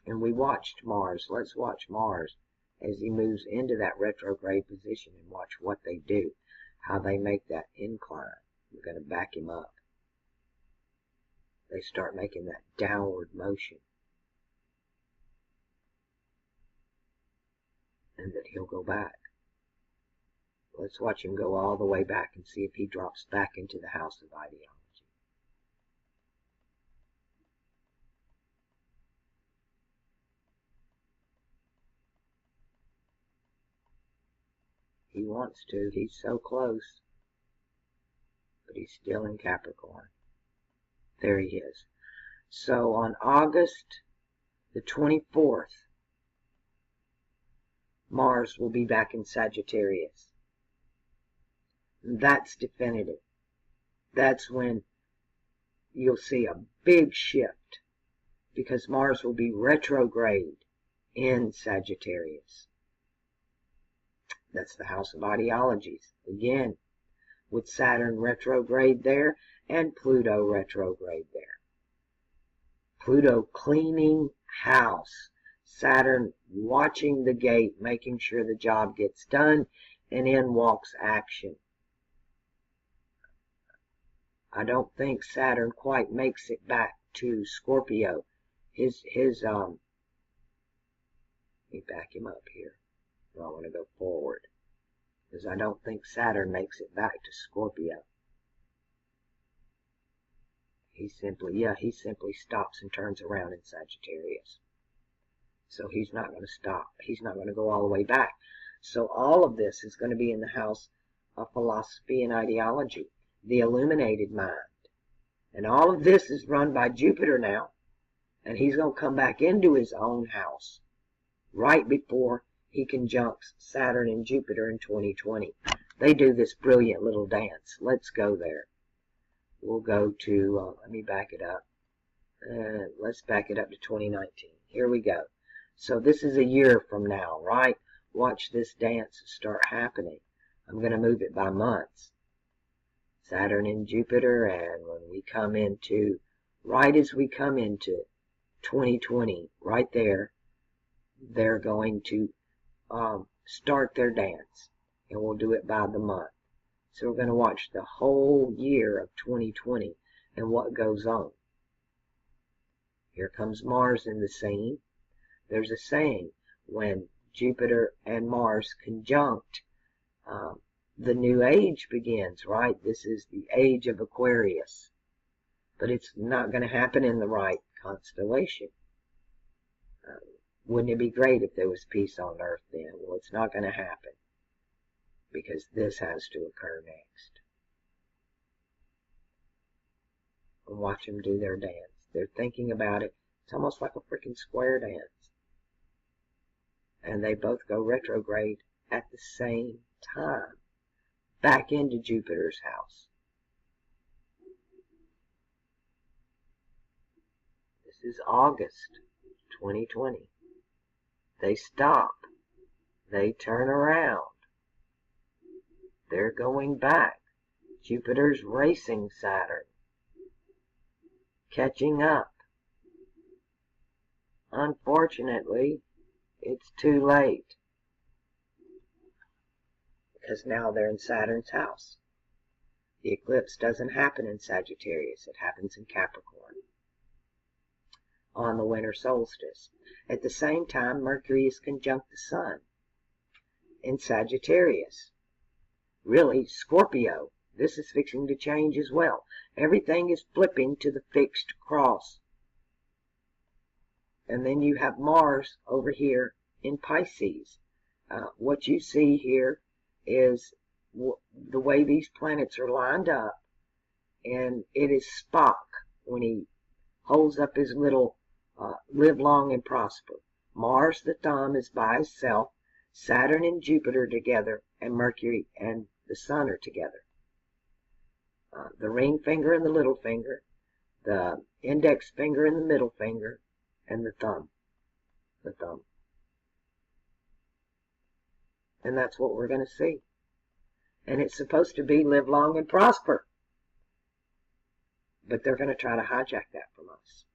And we watched Mars. Let's watch Mars as he moves into that retrograde position and watch what they do, how they make that incline. We're going to back him up. They start making that downward motion. And that he'll go back. Let's watch him go all the way back and see if he drops back into the house of ideology. He wants to. He's so close. But he's still in Capricorn. There he is. So on August the 24th, Mars will be back in Sagittarius. That's definitive. That's when you'll see a big shift, because Mars will be retrograde in Sagittarius. That's the house of ideologies. Again, with Saturn retrograde there and Pluto retrograde there. Pluto cleaning house. Saturn watching the gate, making sure the job gets done, and in walks action. I don't think Saturn quite makes it back to Scorpio. Let me back him up here. I want to go forward, because I don't think Saturn makes it back to Scorpio. He simply stops and turns around in Sagittarius. So he's not going to stop. He's not going to go all the way back. So all of this is going to be in the house of philosophy and ideology, the illuminated mind. And all of this is run by Jupiter now. And he's going to come back into his own house right before he conjuncts Saturn and Jupiter in 2020. They do this brilliant little dance. Let's go there. We'll go to, let me back it up. Let's back it up to 2019. Here we go. So this is a year from now, right? Watch this dance start happening. I'm going to move it by months. Saturn and Jupiter, and when we come into, right as we come into 2020, right there, they're going to start their dance, and we'll do it by the month. So we're going to watch the whole year of 2020 and what goes on. Here comes Mars in the scene. There's a saying, when Jupiter and Mars conjunct, the new age begins, right? This is the Age of Aquarius. But it's not going to happen in the right constellation. Wouldn't it be great if there was peace on Earth then? Well, it's not going to happen, because this has to occur next. And watch them do their dance. They're thinking about it. It's almost like a freaking square dance. And they both go retrograde at the same time, back into Jupiter's house. This is August 2020. They stop. They turn around. They're going back. Jupiter's racing Saturn, catching up. Unfortunately, it's too late, because now they're in Saturn's house. The eclipse doesn't happen in Sagittarius. It happens in Capricorn. on the winter solstice. At the same time, Mercury is conjunct the Sun in Sagittarius. Really, Scorpio. This is fixing to change as well. Everything is flipping to the fixed cross. And then you have Mars over here in Pisces. What you see here is the way these planets are lined up, and it is Spock when he holds up his little live long and prosper. Mars, the thumb, is by itself. Saturn and Jupiter together, and Mercury and the Sun are together. The ring finger and the little finger, the index finger and the middle finger, and the thumb. And that's what we're going to see. And it's supposed to be live long and prosper. But they're going to try to hijack that from us.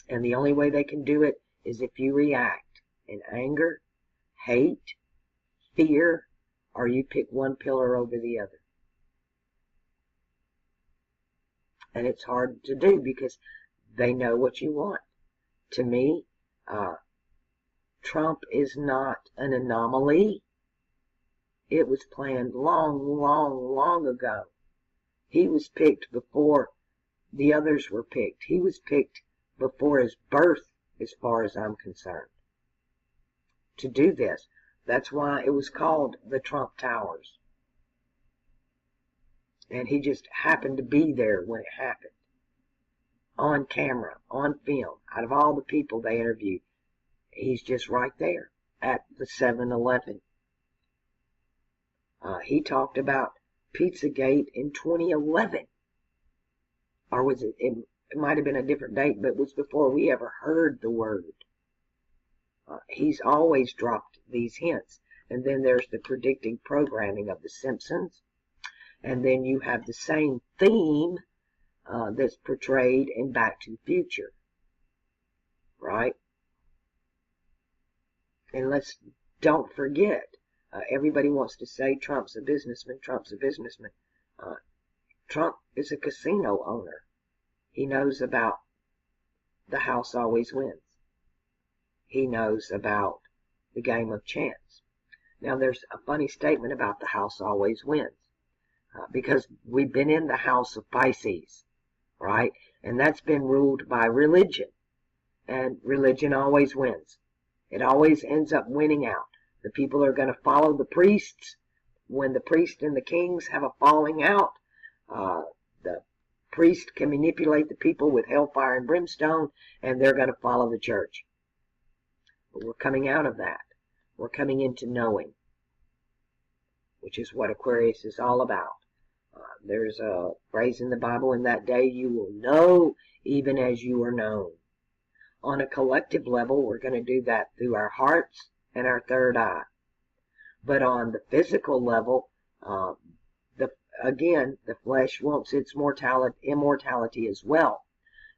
And the only way they can do it is if you react in anger, hate, fear, or you pick one pillar over the other. And it's hard to do because they know what you want. To me, Trump is not an anomaly. It was planned long ago. He was picked before the others were picked. He was picked before his birth, as far as I'm concerned, to do this. That's why it was called the Trump Towers. And he just happened to be there when it happened. On camera, on film. Out of all the people they interviewed, he's just right there at the 7-Eleven. He talked about Pizzagate in 2011. Or was it? It might have been a different date, but it was before we ever heard the word. He's always dropped these hints. And then there's the predicting programming of The Simpsons. And then you have the same theme that's portrayed in Back to the Future. Right? And don't forget, everybody wants to say Trump's a businessman, Trump's a businessman. Trump is a casino owner. He knows about the house always wins. He knows about the game of chance. Now, there's a funny statement about the house always wins. Because we've been in the house of Pisces, right? And that's been ruled by religion. And religion always wins. It always ends up winning out. The people are going to follow the priests. When the priest and the kings have a falling out, the priest can manipulate the people with hellfire and brimstone, and they're going to follow the church. But we're coming out of that. We're coming into knowing, which is what Aquarius is all about. There's a phrase in the Bible, in that day you will know even as you are known. On a collective level, we're going to do that through our hearts and our third eye. But on the physical level, the flesh wants its immortality as well.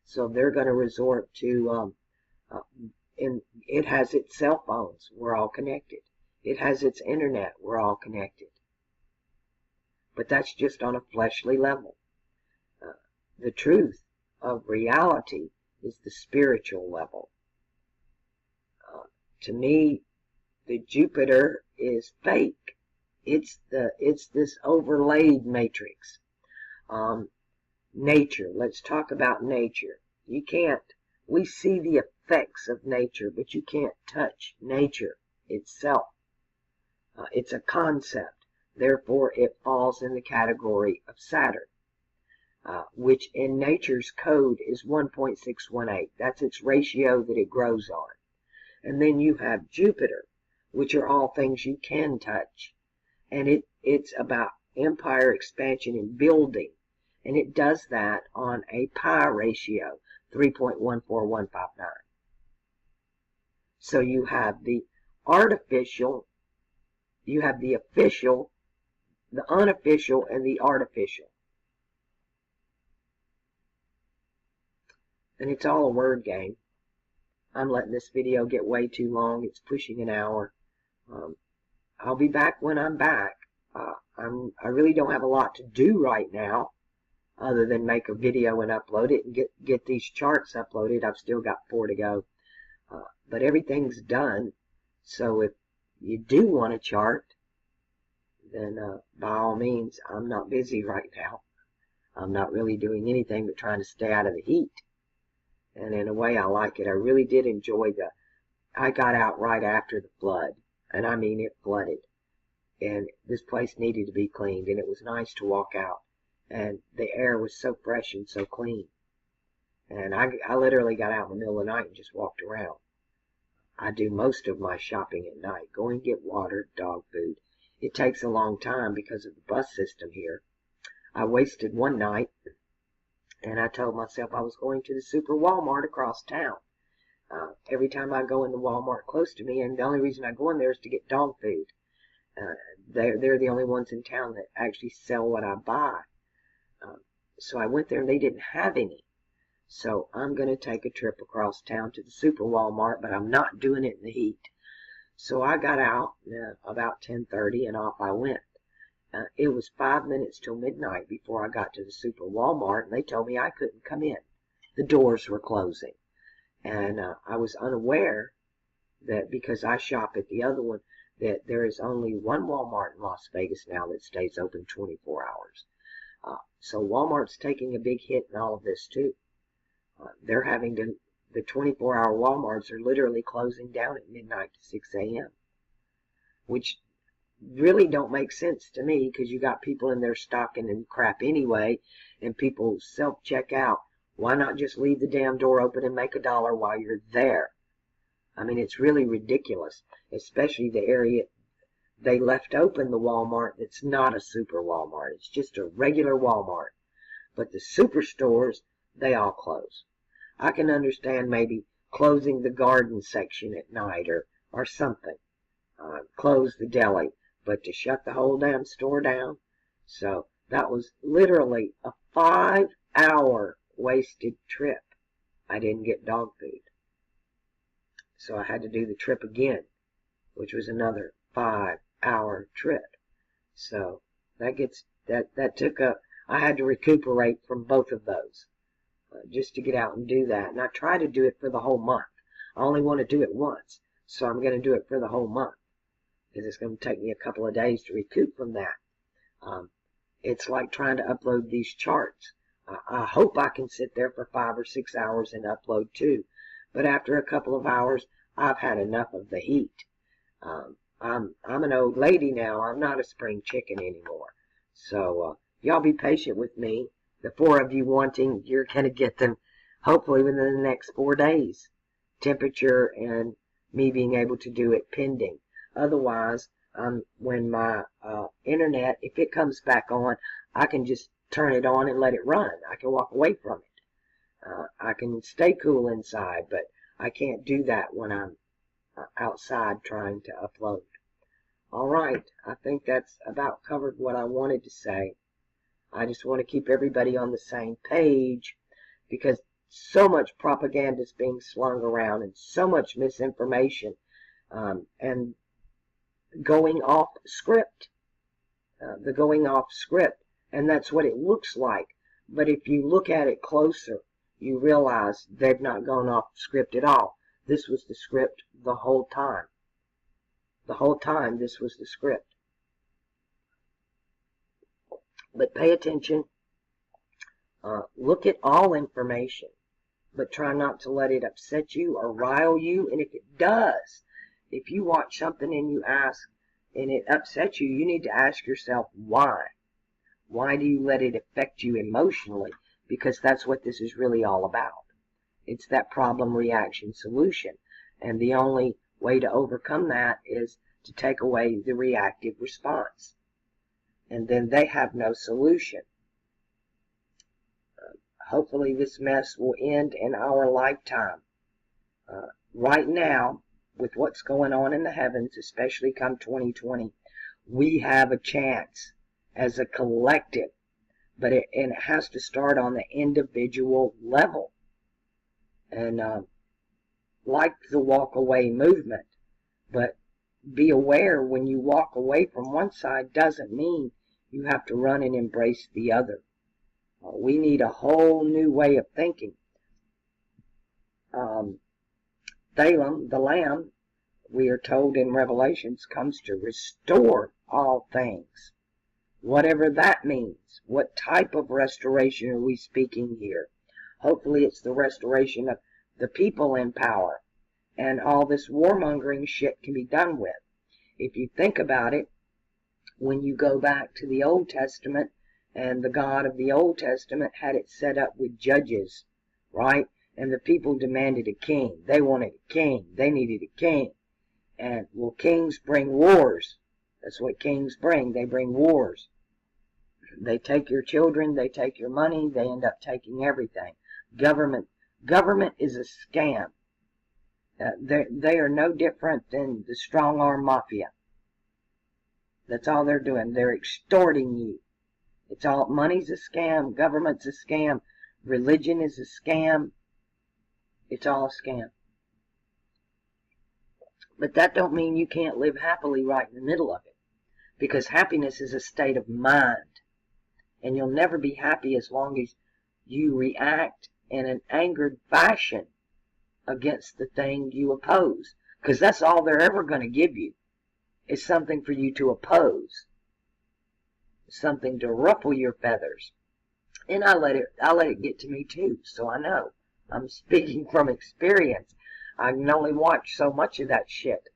So they're going to resort to, it has its cell phones. We're all connected. It has its internet. We're all connected. But that's just on a fleshly level. The truth of reality is the spiritual level. To me, the Jupiter is fake. It's this overlaid matrix. Nature. Let's talk about nature. We see the effects of nature, but you can't touch nature itself. It's a concept. Therefore, it falls in the category of Saturn, which in nature's code is 1.618. That's its ratio that it grows on. And then you have Jupiter, which are all things you can touch. And it's about empire expansion and building. And it does that on a pi ratio, 3.14159. So you have the artificial, you have the official, the unofficial, and the artificial. And it's all a word game. I'm letting this video get way too long. It's pushing an hour. I'll be back when I'm back. I really don't have a lot to do right now. other than make a video and upload it and get these charts uploaded. I've still got 4 to go. But everything's done. So if you do want a chart, then by all means, I'm not busy right now. I'm not really doing anything but trying to stay out of the heat. And in a way, I like it. I really did enjoy I got out right after the flood. And I mean, it flooded. And this place needed to be cleaned. And it was nice to walk out. And the air was so fresh and so clean. And I literally got out in the middle of the night and just walked around. I do most of my shopping at night. Go and get water, dog food. It takes a long time because of the bus system here. I wasted one night, and I told myself I was going to the super Walmart across town. Every time I go in the Walmart close to me, and the only reason I go in there is to get dog food. They're the only ones in town that actually sell what I buy. So I went there, and they didn't have any. So I'm going to take a trip across town to the super Walmart, but I'm not doing it in the heat. So I got out about 10:30, and off I went. It was 5 minutes till midnight before I got to the super Walmart, and they told me I couldn't come in. The doors were closing. And I was unaware that because I shop at the other one, that there is only one Walmart in Las Vegas now that stays open 24 hours. So Walmart's taking a big hit in all of this too. They're having to, the 24-hour Walmarts are literally closing down at midnight to 6 a.m., which really don't make sense to me, because you got people in there stocking and crap anyway, and people self-check out. Why not just leave the damn door open and make $1 while you're there? I mean, it's really ridiculous, especially the area they left open, the Walmart that's not a super Walmart. It's just a regular Walmart. But the superstores, they all close. I can understand maybe closing the garden section at night or something. Close the deli. But to shut the whole damn store down? So that was literally a 5-hour wasted trip. I didn't get dog food. So I had to do the trip again, which was another 5-hour trip. So that took I had to recuperate from both of those just to get out and do that. And I try to do it for the whole month. I only want to do it once, so I'm going to do it for the whole month, because it's going to take me a couple of days to recoup from that. It's like trying to upload these charts. I hope I can sit there for 5 or 6 hours and upload too. But after a couple of hours, I've had enough of the heat. I'm an old lady now. I'm not a spring chicken anymore. So y'all be patient with me. The 4 of you wanting, you're going to get them hopefully within the next 4 days. Temperature and me being able to do it pending. Otherwise, when my internet, if it comes back on, I can just turn it on and let it run. I can walk away from it. I can stay cool inside, but I can't do that when I'm outside trying to upload. All right, I think that's about covered what I wanted to say. I just want to keep everybody on the same page, because so much propaganda is being slung around and so much misinformation and going off script. The going off script, and that's what it looks like. But if you look at it closer, you realize they've not gone off script at all. This was the script the whole time. The whole time this was the script. But pay attention. Look at all information, but try not to let it upset you or rile you. And if it does, if you watch something and you ask and it upsets you, you need to ask yourself why. Why do you let it affect you emotionally? Because that's what this is really all about. It's that problem, reaction, solution. And the only way to overcome that is to take away the reactive response. And then they have no solution. Hopefully this mess will end in our lifetime. Right now, with what's going on in the heavens, especially come 2020, we have a chance as a collective. But it has to start on the individual level. And like the walk away movement. But be aware, when you walk away from one side doesn't mean you have to run and embrace the other. We need a whole new way of thinking. Balaam, the Lamb, we are told in Revelations, comes to restore all things. Whatever that means. What type of restoration are we speaking here? Hopefully it's the restoration of the people in power, and all this warmongering shit can be done with. If you think about it, when you go back to the Old Testament, and the God of the Old Testament had it set up with judges, right? And the people demanded a king. They wanted a king. They needed a king. And, well, kings bring wars. That's what kings bring. They bring wars. They take your children. They take your money. They end up taking everything. Government is a scam. They are no different than the strong-arm mafia. That's all they're doing. They're extorting you. It's all, money's a scam. Government's a scam. Religion is a scam. It's all a scam. But that don't mean you can't live happily right in the middle of it. Because happiness is a state of mind. And you'll never be happy as long as you react in an angered fashion against the thing you oppose. Because that's all they're ever going to give you, is something for you to oppose. Something to ruffle your feathers. And I let it get to me too, so I know. I'm speaking from experience. I can only watch so much of that shit.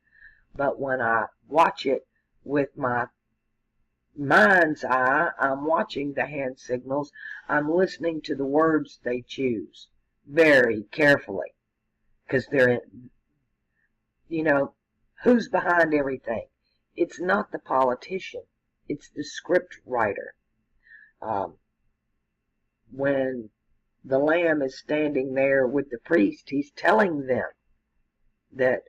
But when I watch it with my mind's eye, I'm watching the hand signals. I'm listening to the words they choose very carefully. Because they're, who's behind everything? It's not the politician. It's the script writer. When the Lamb is standing there with the priest, he's telling them that,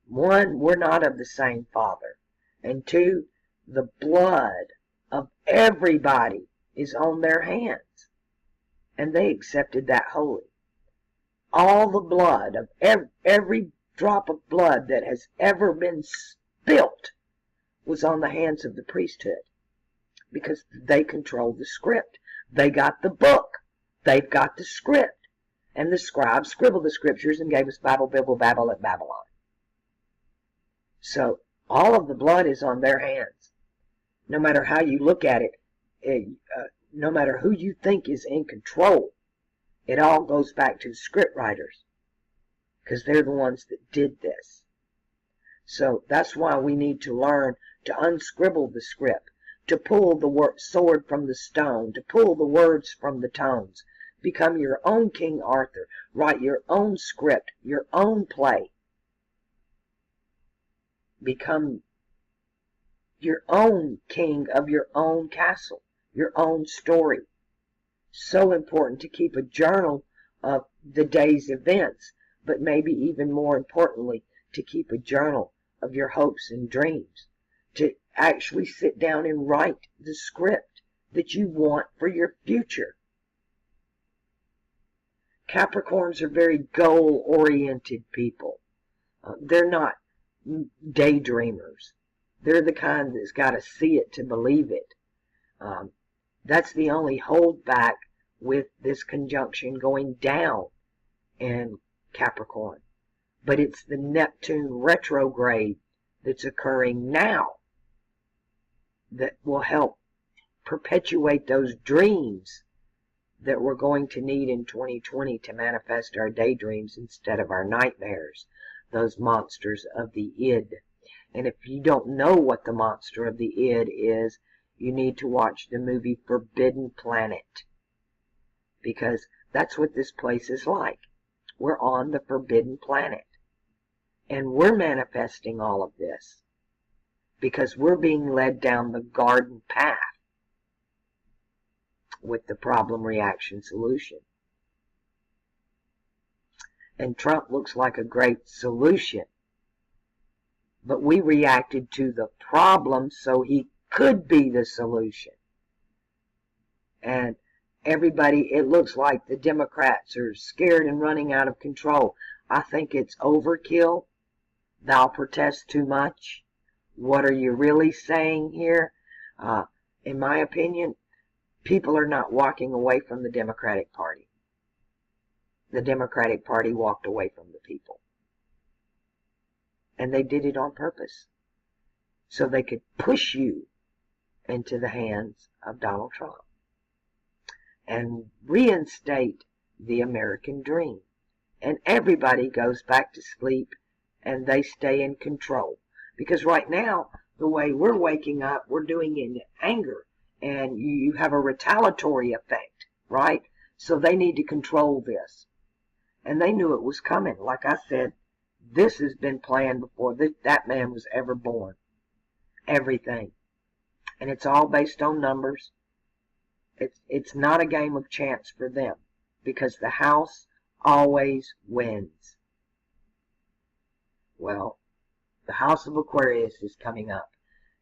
one, we're not of the same Father, and two, the blood of everybody is on their hands. And they accepted that wholly. All the blood of every drop of blood that has ever been spilt was on the hands of the priesthood, because they controlled the script. They got the book. They've got the script. And the scribes scribbled the scriptures and gave us Babel, Babel at Babylon. So all of the blood is on their hands. No matter how you look at it, no matter who you think is in control, it all goes back to the script writers, because they're the ones that did this. So that's why we need to learn to unscribble the script, to pull the sword from the stone, to pull the words from the tones. Become your own King Arthur. Write your own script, your own play. Become your own king of your own castle, your own story. So important to keep a journal of the day's events, but maybe even more importantly, to keep a journal of your hopes and dreams. To actually sit down and write the script that you want for your future. Capricorns are very goal-oriented people. They're not daydreamers. They're the kind that's got to see it to believe it. That's the only holdback with this conjunction going down in Capricorn. But it's the Neptune retrograde that's occurring now that will help perpetuate those dreams that we're going to need in 2020 to manifest our daydreams instead of our nightmares, those monsters of the id. And if you don't know what the monster of the id is, you need to watch the movie Forbidden Planet, because that's what this place is like. We're on the Forbidden Planet, and we're manifesting all of this because we're being led down the garden path with the problem, reaction, solution. And Trump looks like a great solution, but we reacted to the problem so he could be the solution. And everybody, it looks like the Democrats are scared and running out of control. I think it's overkill. Thou protest too much. What are you really saying here? In my opinion, people are not walking away from the Democratic Party. The Democratic Party walked away from the people. And they did it on purpose, so they could push you into the hands of Donald Trump and reinstate the American dream. And everybody goes back to sleep and they stay in control. Because right now, the way we're waking up, we're doing it in anger. And you have a retaliatory effect, right? So they need to control this. And they knew it was coming. Like I said, this has been planned before that man was ever born. Everything. And it's all based on numbers. It's not a game of chance for them, because the house always wins. Well, the house of Aquarius is coming up,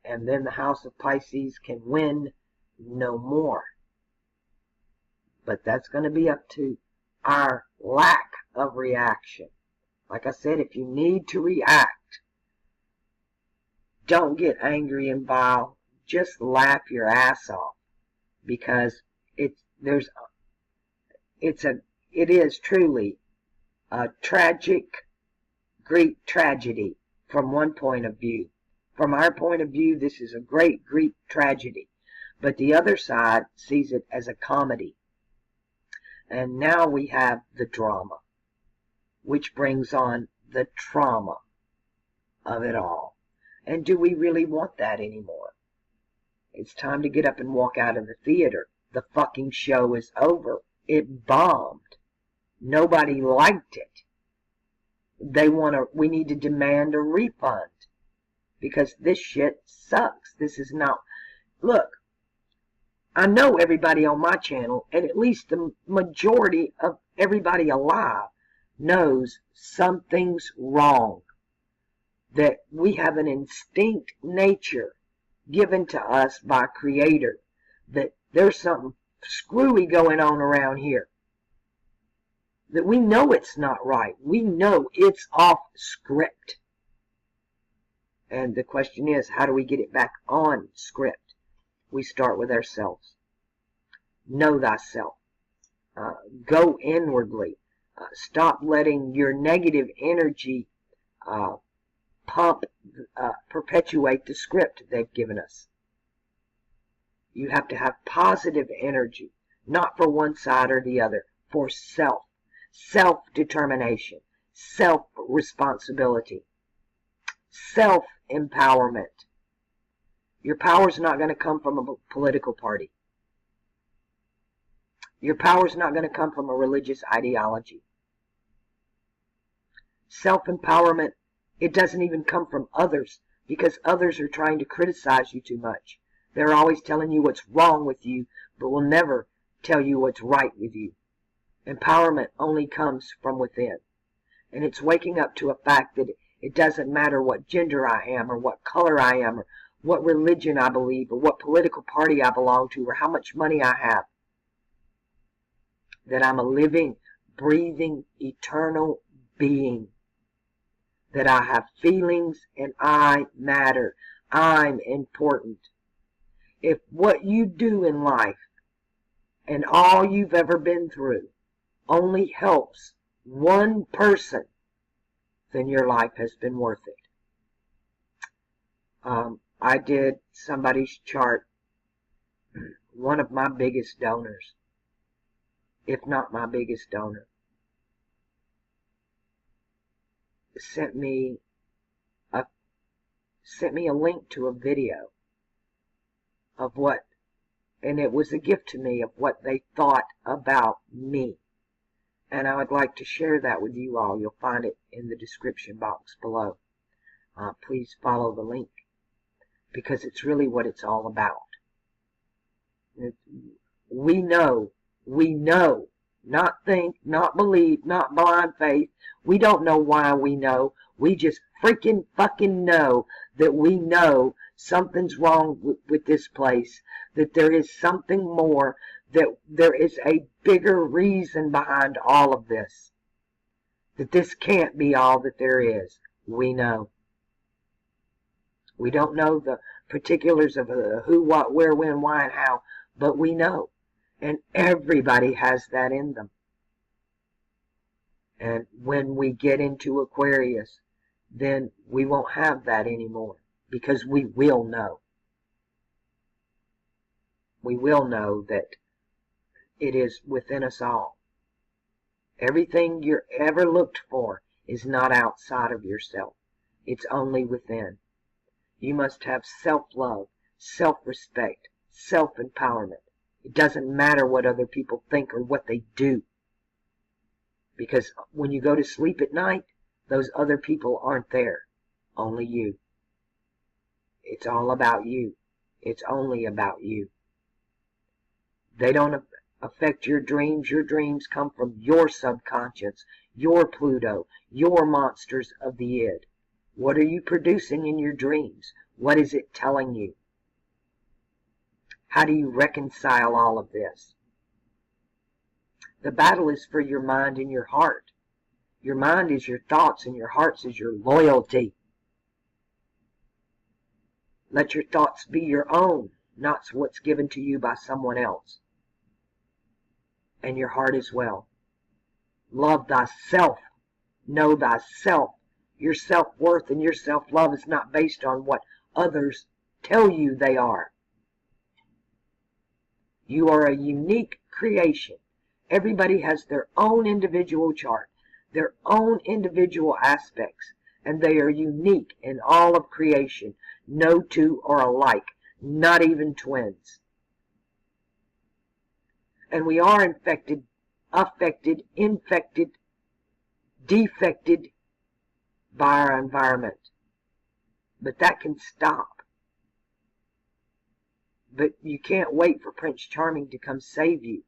and then the house of Pisces can win no more. But that's going to be up to our lack of reaction. Like I said, if you need to react, don't get angry and vile. Just laugh your ass off, because it is truly a tragic Greek tragedy from one point of view. From our point of view, this is a great Greek tragedy, but the other side sees it as a comedy. And now we have the drama, which brings on the trauma of it all. And do we really want that anymore? It's time to get up and walk out of the theater. The fucking show is over. It bombed. Nobody liked it. We need to demand a refund, because this shit sucks. This is not, look, I know everybody on my channel, and at least the majority of everybody alive, knows something's wrong. That we have an instinct nature given to us by Creator, that there's something screwy going on around here. That we know it's not right. We know it's off script. And the question is, how do we get it back on script? We start with ourselves. Know thyself. Go inwardly. Stop letting your negative energy perpetuate the script they've given us. You have to have positive energy, not for one side or the other, for self. Self-determination, self-responsibility, self-empowerment. Your power's not going to come from a political party. Your power's not going to come from a religious ideology. Self-empowerment, it doesn't even come from others, because others are trying to criticize you too much. They're always telling you what's wrong with you, but will never tell you what's right with you. Empowerment only comes from within. And it's waking up to a fact that it doesn't matter what gender I am, or what color I am, or what religion I believe, or what political party I belong to, or how much money I have. That I'm a living, breathing, eternal being. That I have feelings and I matter. I'm important. If what you do in life and all you've ever been through only helps one person, then your life has been worth it. I did somebody's chart. One of my biggest donors, if not my biggest donor, sent me a link to a video of what, and it was a gift to me of what they thought about me. And I would like to share that with you all. You'll find it in the description box below. Please follow the link, because it's really what it's all about. We know, not think, not believe, not blind faith. We don't know why we know. We just freaking fucking know that we know something's wrong with this place, that there is something more, that there is a bigger reason behind all of this, that this can't be all that there is. We know. We don't know the particulars of who, what, where, when, why, and how, but we know. And everybody has that in them. And when we get into Aquarius, then we won't have that anymore, because we will know. We will know that it is within us all. Everything you're ever looked for is not outside of yourself. It's only within. You must have self-love, self-respect, self-empowerment. It doesn't matter what other people think or what they do. Because when you go to sleep at night, those other people aren't there. Only you. It's all about you. It's only about you. They don't affect your dreams. Your dreams come from your subconscious, your Pluto, your monsters of the id. What are you producing in your dreams? What is it telling you? How do you reconcile all of this? The battle is for your mind and your heart. Your mind is your thoughts, and your heart is your loyalty. Let your thoughts be your own, not what's given to you by someone else. And your heart as well. Love thyself. Know thyself. Your self-worth and your self-love is not based on what others tell you they are. You are a unique creation. Everybody has their own individual chart, their own individual aspects, and they are unique in all of creation. No two are alike, not even twins. And we are infected, affected, infected, defected by our environment. But that can stop. But you can't wait for Prince Charming to come save you.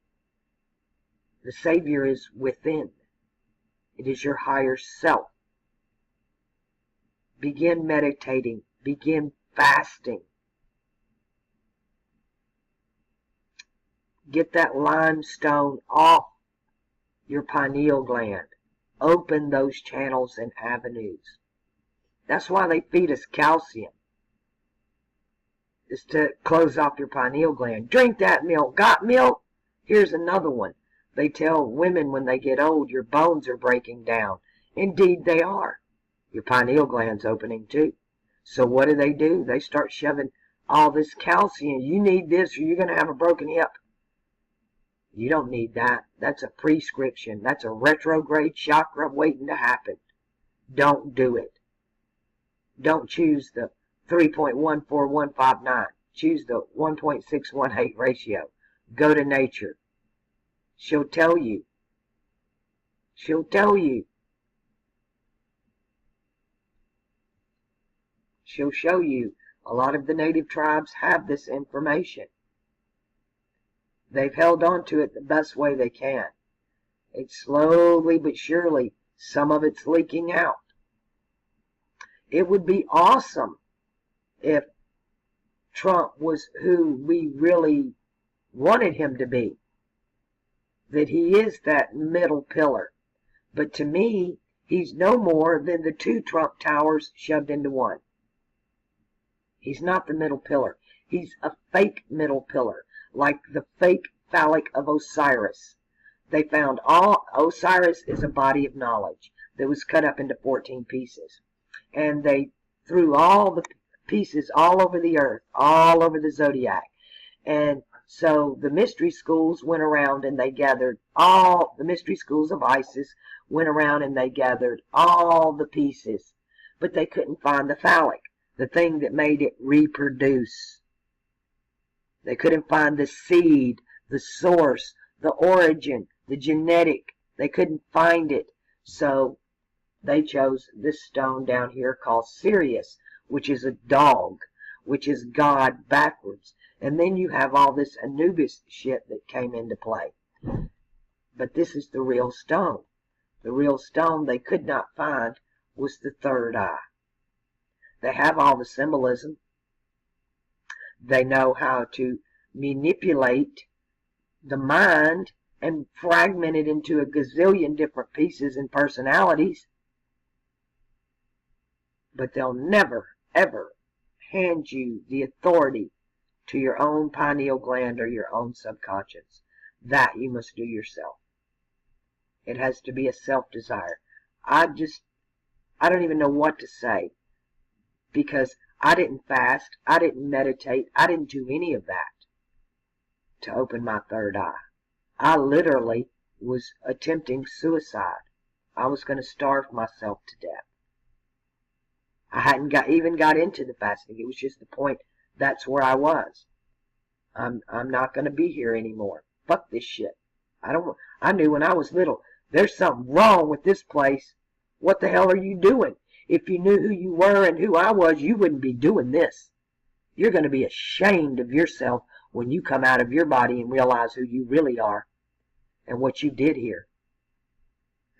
The Savior is within. It is your higher self. Begin meditating. Begin fasting. Get that limestone off your pineal gland. Open those channels and avenues. That's why they feed us calcium. Is to close off your pineal gland. Drink that milk. Got milk? Here's another one. They tell women when they get old, your bones are breaking down. Indeed they are. Your pineal gland's opening too. So what do? They start shoving all this calcium. You need this or you're going to have a broken hip. You don't need that. That's a prescription. That's a retrograde chakra waiting to happen. Don't do it. Don't choose the 3.14159. Choose the 1.618 ratio. Go to nature. She'll tell you. She'll tell you. She'll show you. A lot of the native tribes have this information. They've held on to it the best way they can. It's slowly but surely, some of it's leaking out. It would be awesome if Trump was who we really wanted him to be. That he is that middle pillar. But to me, he's no more than the two Trump towers shoved into one. He's not the middle pillar. He's a fake middle pillar, like the fake phallic of Osiris. They found Osiris is a body of knowledge that was cut up into 14 pieces. And they threw all the pieces all over the earth, all over the zodiac. And so the mystery schools went around and they gathered all the mystery schools of Isis went around and they gathered all the pieces. But they couldn't find the phallic, the thing that made it reproduce. They couldn't find the seed, the source, the origin, the genetic. They couldn't find it. So they chose this stone down here called Sirius, which is a dog, which is God backwards. And then you have all this Anubis shit that came into play. But this is the real stone. The real stone they could not find was the third eye. They have all the symbolism. They know how to manipulate the mind and fragment it into a gazillion different pieces and personalities. But they'll never, ever hand you the authority to your own pineal gland or your own subconscious. that you must do yourself. It has to be a self-desire. I don't even know what to say, because I didn't fast, I didn't meditate, I didn't do any of that to open my third eye. I literally was attempting suicide. I was going to starve myself to death. I hadn't even got into the fasting. It was just the point, that's where I was. I'm not going to be here anymore. Fuck this shit. I knew when I was little, there's something wrong with this place. What the hell are you doing? If you knew who you were and who I was, you wouldn't be doing this. You're going to be ashamed of yourself when you come out of your body and realize who you really are and what you did here.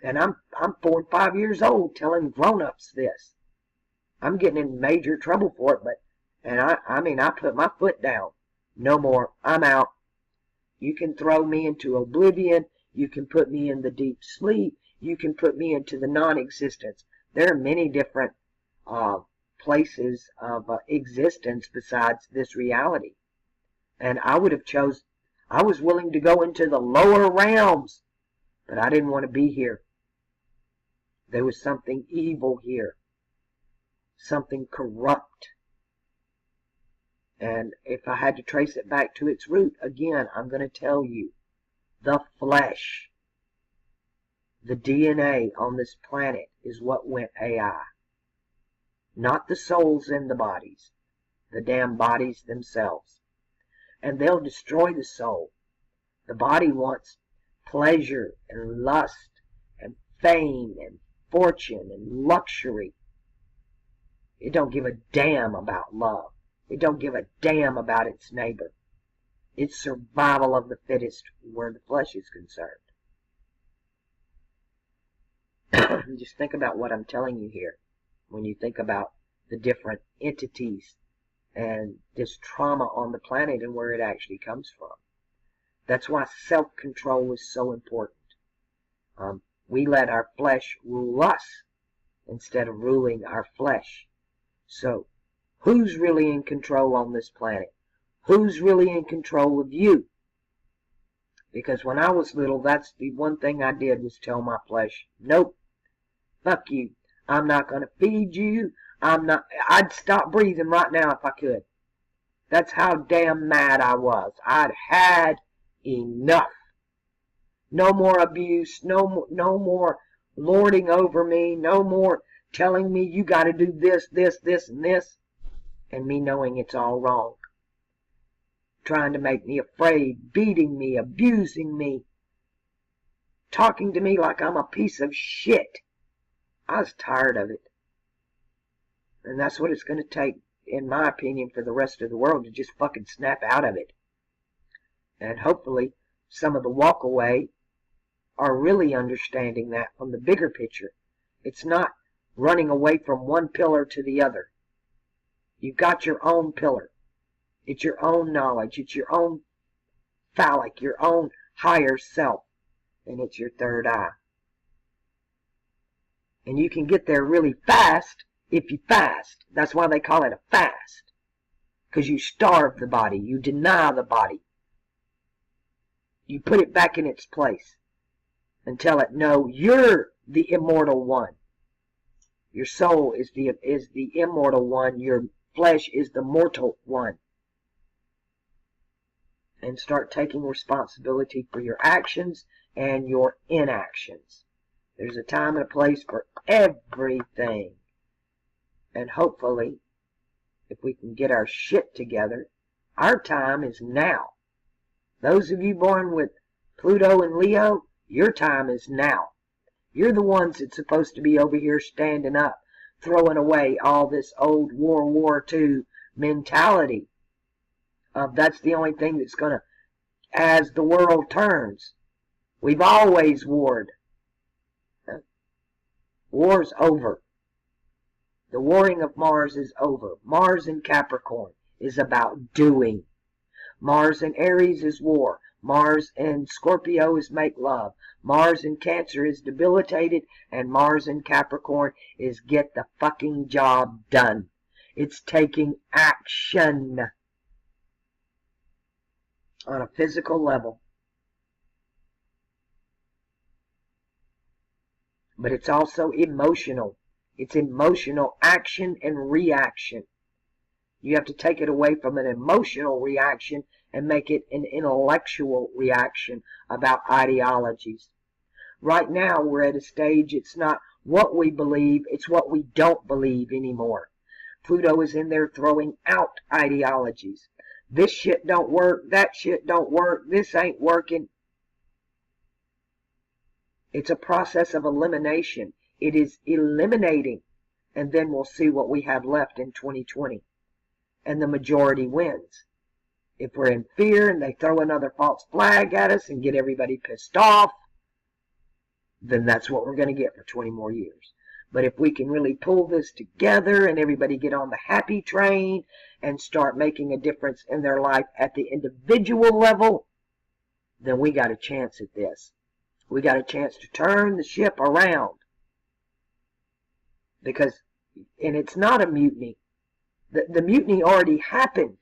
And I'm 4 and 5 years old telling grown-ups this. I'm getting in major trouble for it, I put my foot down. No more. I'm out. You can throw me into oblivion. You can put me in the deep sleep. You can put me into the non-existence. There are many different places of existence besides this reality. And I was willing to go into the lower realms, but I didn't want to be here. There was something evil here, something corrupt. And if I had to trace it back to its root, again, I'm going to tell you, the flesh, the DNA on this planet is what went AI. Not the souls in the bodies, the damn bodies themselves. And they'll destroy the soul. The body wants pleasure and lust and fame and fortune and luxury. It don't give a damn about love. It don't give a damn about its neighbor. It's survival of the fittest where the flesh is concerned. Just think about what I'm telling you here when you think about the different entities and this trauma on the planet and where it actually comes from. That's why self-control is so important. We let our flesh rule us instead of ruling our flesh. So, who's really in control on this planet? Who's really in control of you? Because when I was little, that's the one thing I did was tell my flesh, nope, fuck you. I'm not going to feed you. I'd stop breathing right now if I could. That's how damn mad I was. I'd had enough. No more abuse, no more lording over me, no more telling me you got to do this, this, this, and this, and me knowing it's all wrong. Trying to make me afraid, beating me, abusing me, talking to me like I'm a piece of shit. I was tired of it. And that's what it's going to take, in my opinion, for the rest of the world to just fucking snap out of it. And hopefully some of the walkaway are really understanding that from the bigger picture. It's not running away from one pillar to the other. You've got your own pillar. It's your own knowledge. It's your own phallic, your own higher self. And it's your third eye. And you can get there really fast if you fast. That's why they call it a fast. Because you starve the body. You deny the body. You put it back in its place. And tell it, no, you're the immortal one. Your soul is the immortal one. Your flesh is the mortal one. And start taking responsibility for your actions and your inactions. There's a time and a place for everything. And hopefully, if we can get our shit together, our time is now. Those of you born with Pluto and Leo, your time is now. You're the ones that's supposed to be over here standing up, throwing away all this old World War II mentality. That's the only thing that's going to, as the world turns. We've always warred. War's over. The warring of Mars is over. Mars in Capricorn is about doing. Mars in Aries is war. Mars in Scorpio is make love. Mars in Cancer is debilitated. And Mars in Capricorn is get the fucking job done. It's taking action on a physical level. but it's also emotional. It's emotional action and reaction. You have to take it away from an emotional reaction and make it an intellectual reaction about ideologies. Right now, we're at a stage, it's not what we believe, it's what we don't believe anymore. Pluto is in there throwing out ideologies. This shit don't work, that shit don't work, this ain't working. It's a process of elimination. It is eliminating, and then we'll see what we have left in 2020. And the majority wins. If we're in fear and they throw another false flag at us and get everybody pissed off, then that's what we're going to get for 20 more years. But if we can really pull this together and everybody get on the happy train and start making a difference in their life at the individual level, then we got a chance at this. We got a chance to turn the ship around. Because, and it's not a mutiny. The mutiny already happened.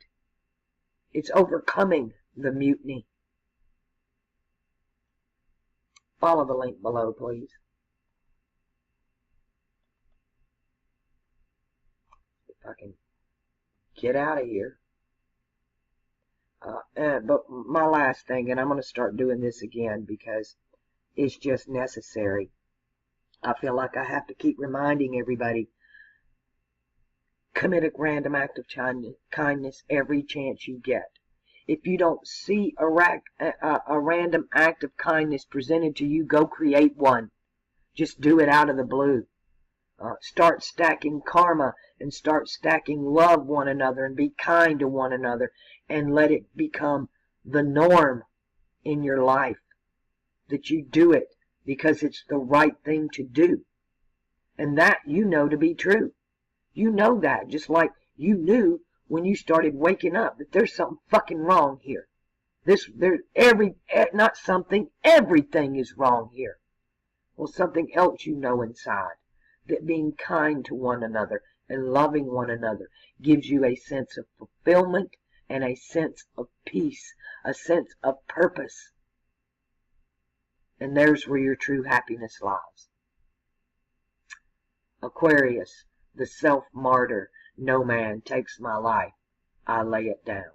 It's overcoming the mutiny. Follow the link below, please. If I can get out of here. But my last thing, and I'm going to start doing this again because it's just necessary. I feel like I have to keep reminding everybody, commit a random act of kindness every chance you get. If you don't see a random act of kindness presented to you, go create one. Just do it out of the blue. Start stacking karma and start stacking love one another and be kind to one another and let it become the norm in your life. That you do it because it's the right thing to do. And that you know to be true. You know that, just like you knew when you started waking up that there's something fucking wrong here. Everything is wrong here. Well, something else you know inside. That being kind to one another and loving one another gives you a sense of fulfillment and a sense of peace, a sense of purpose. And there's where your true happiness lies. Aquarius, the self-martyr. No man takes my life, I lay it down.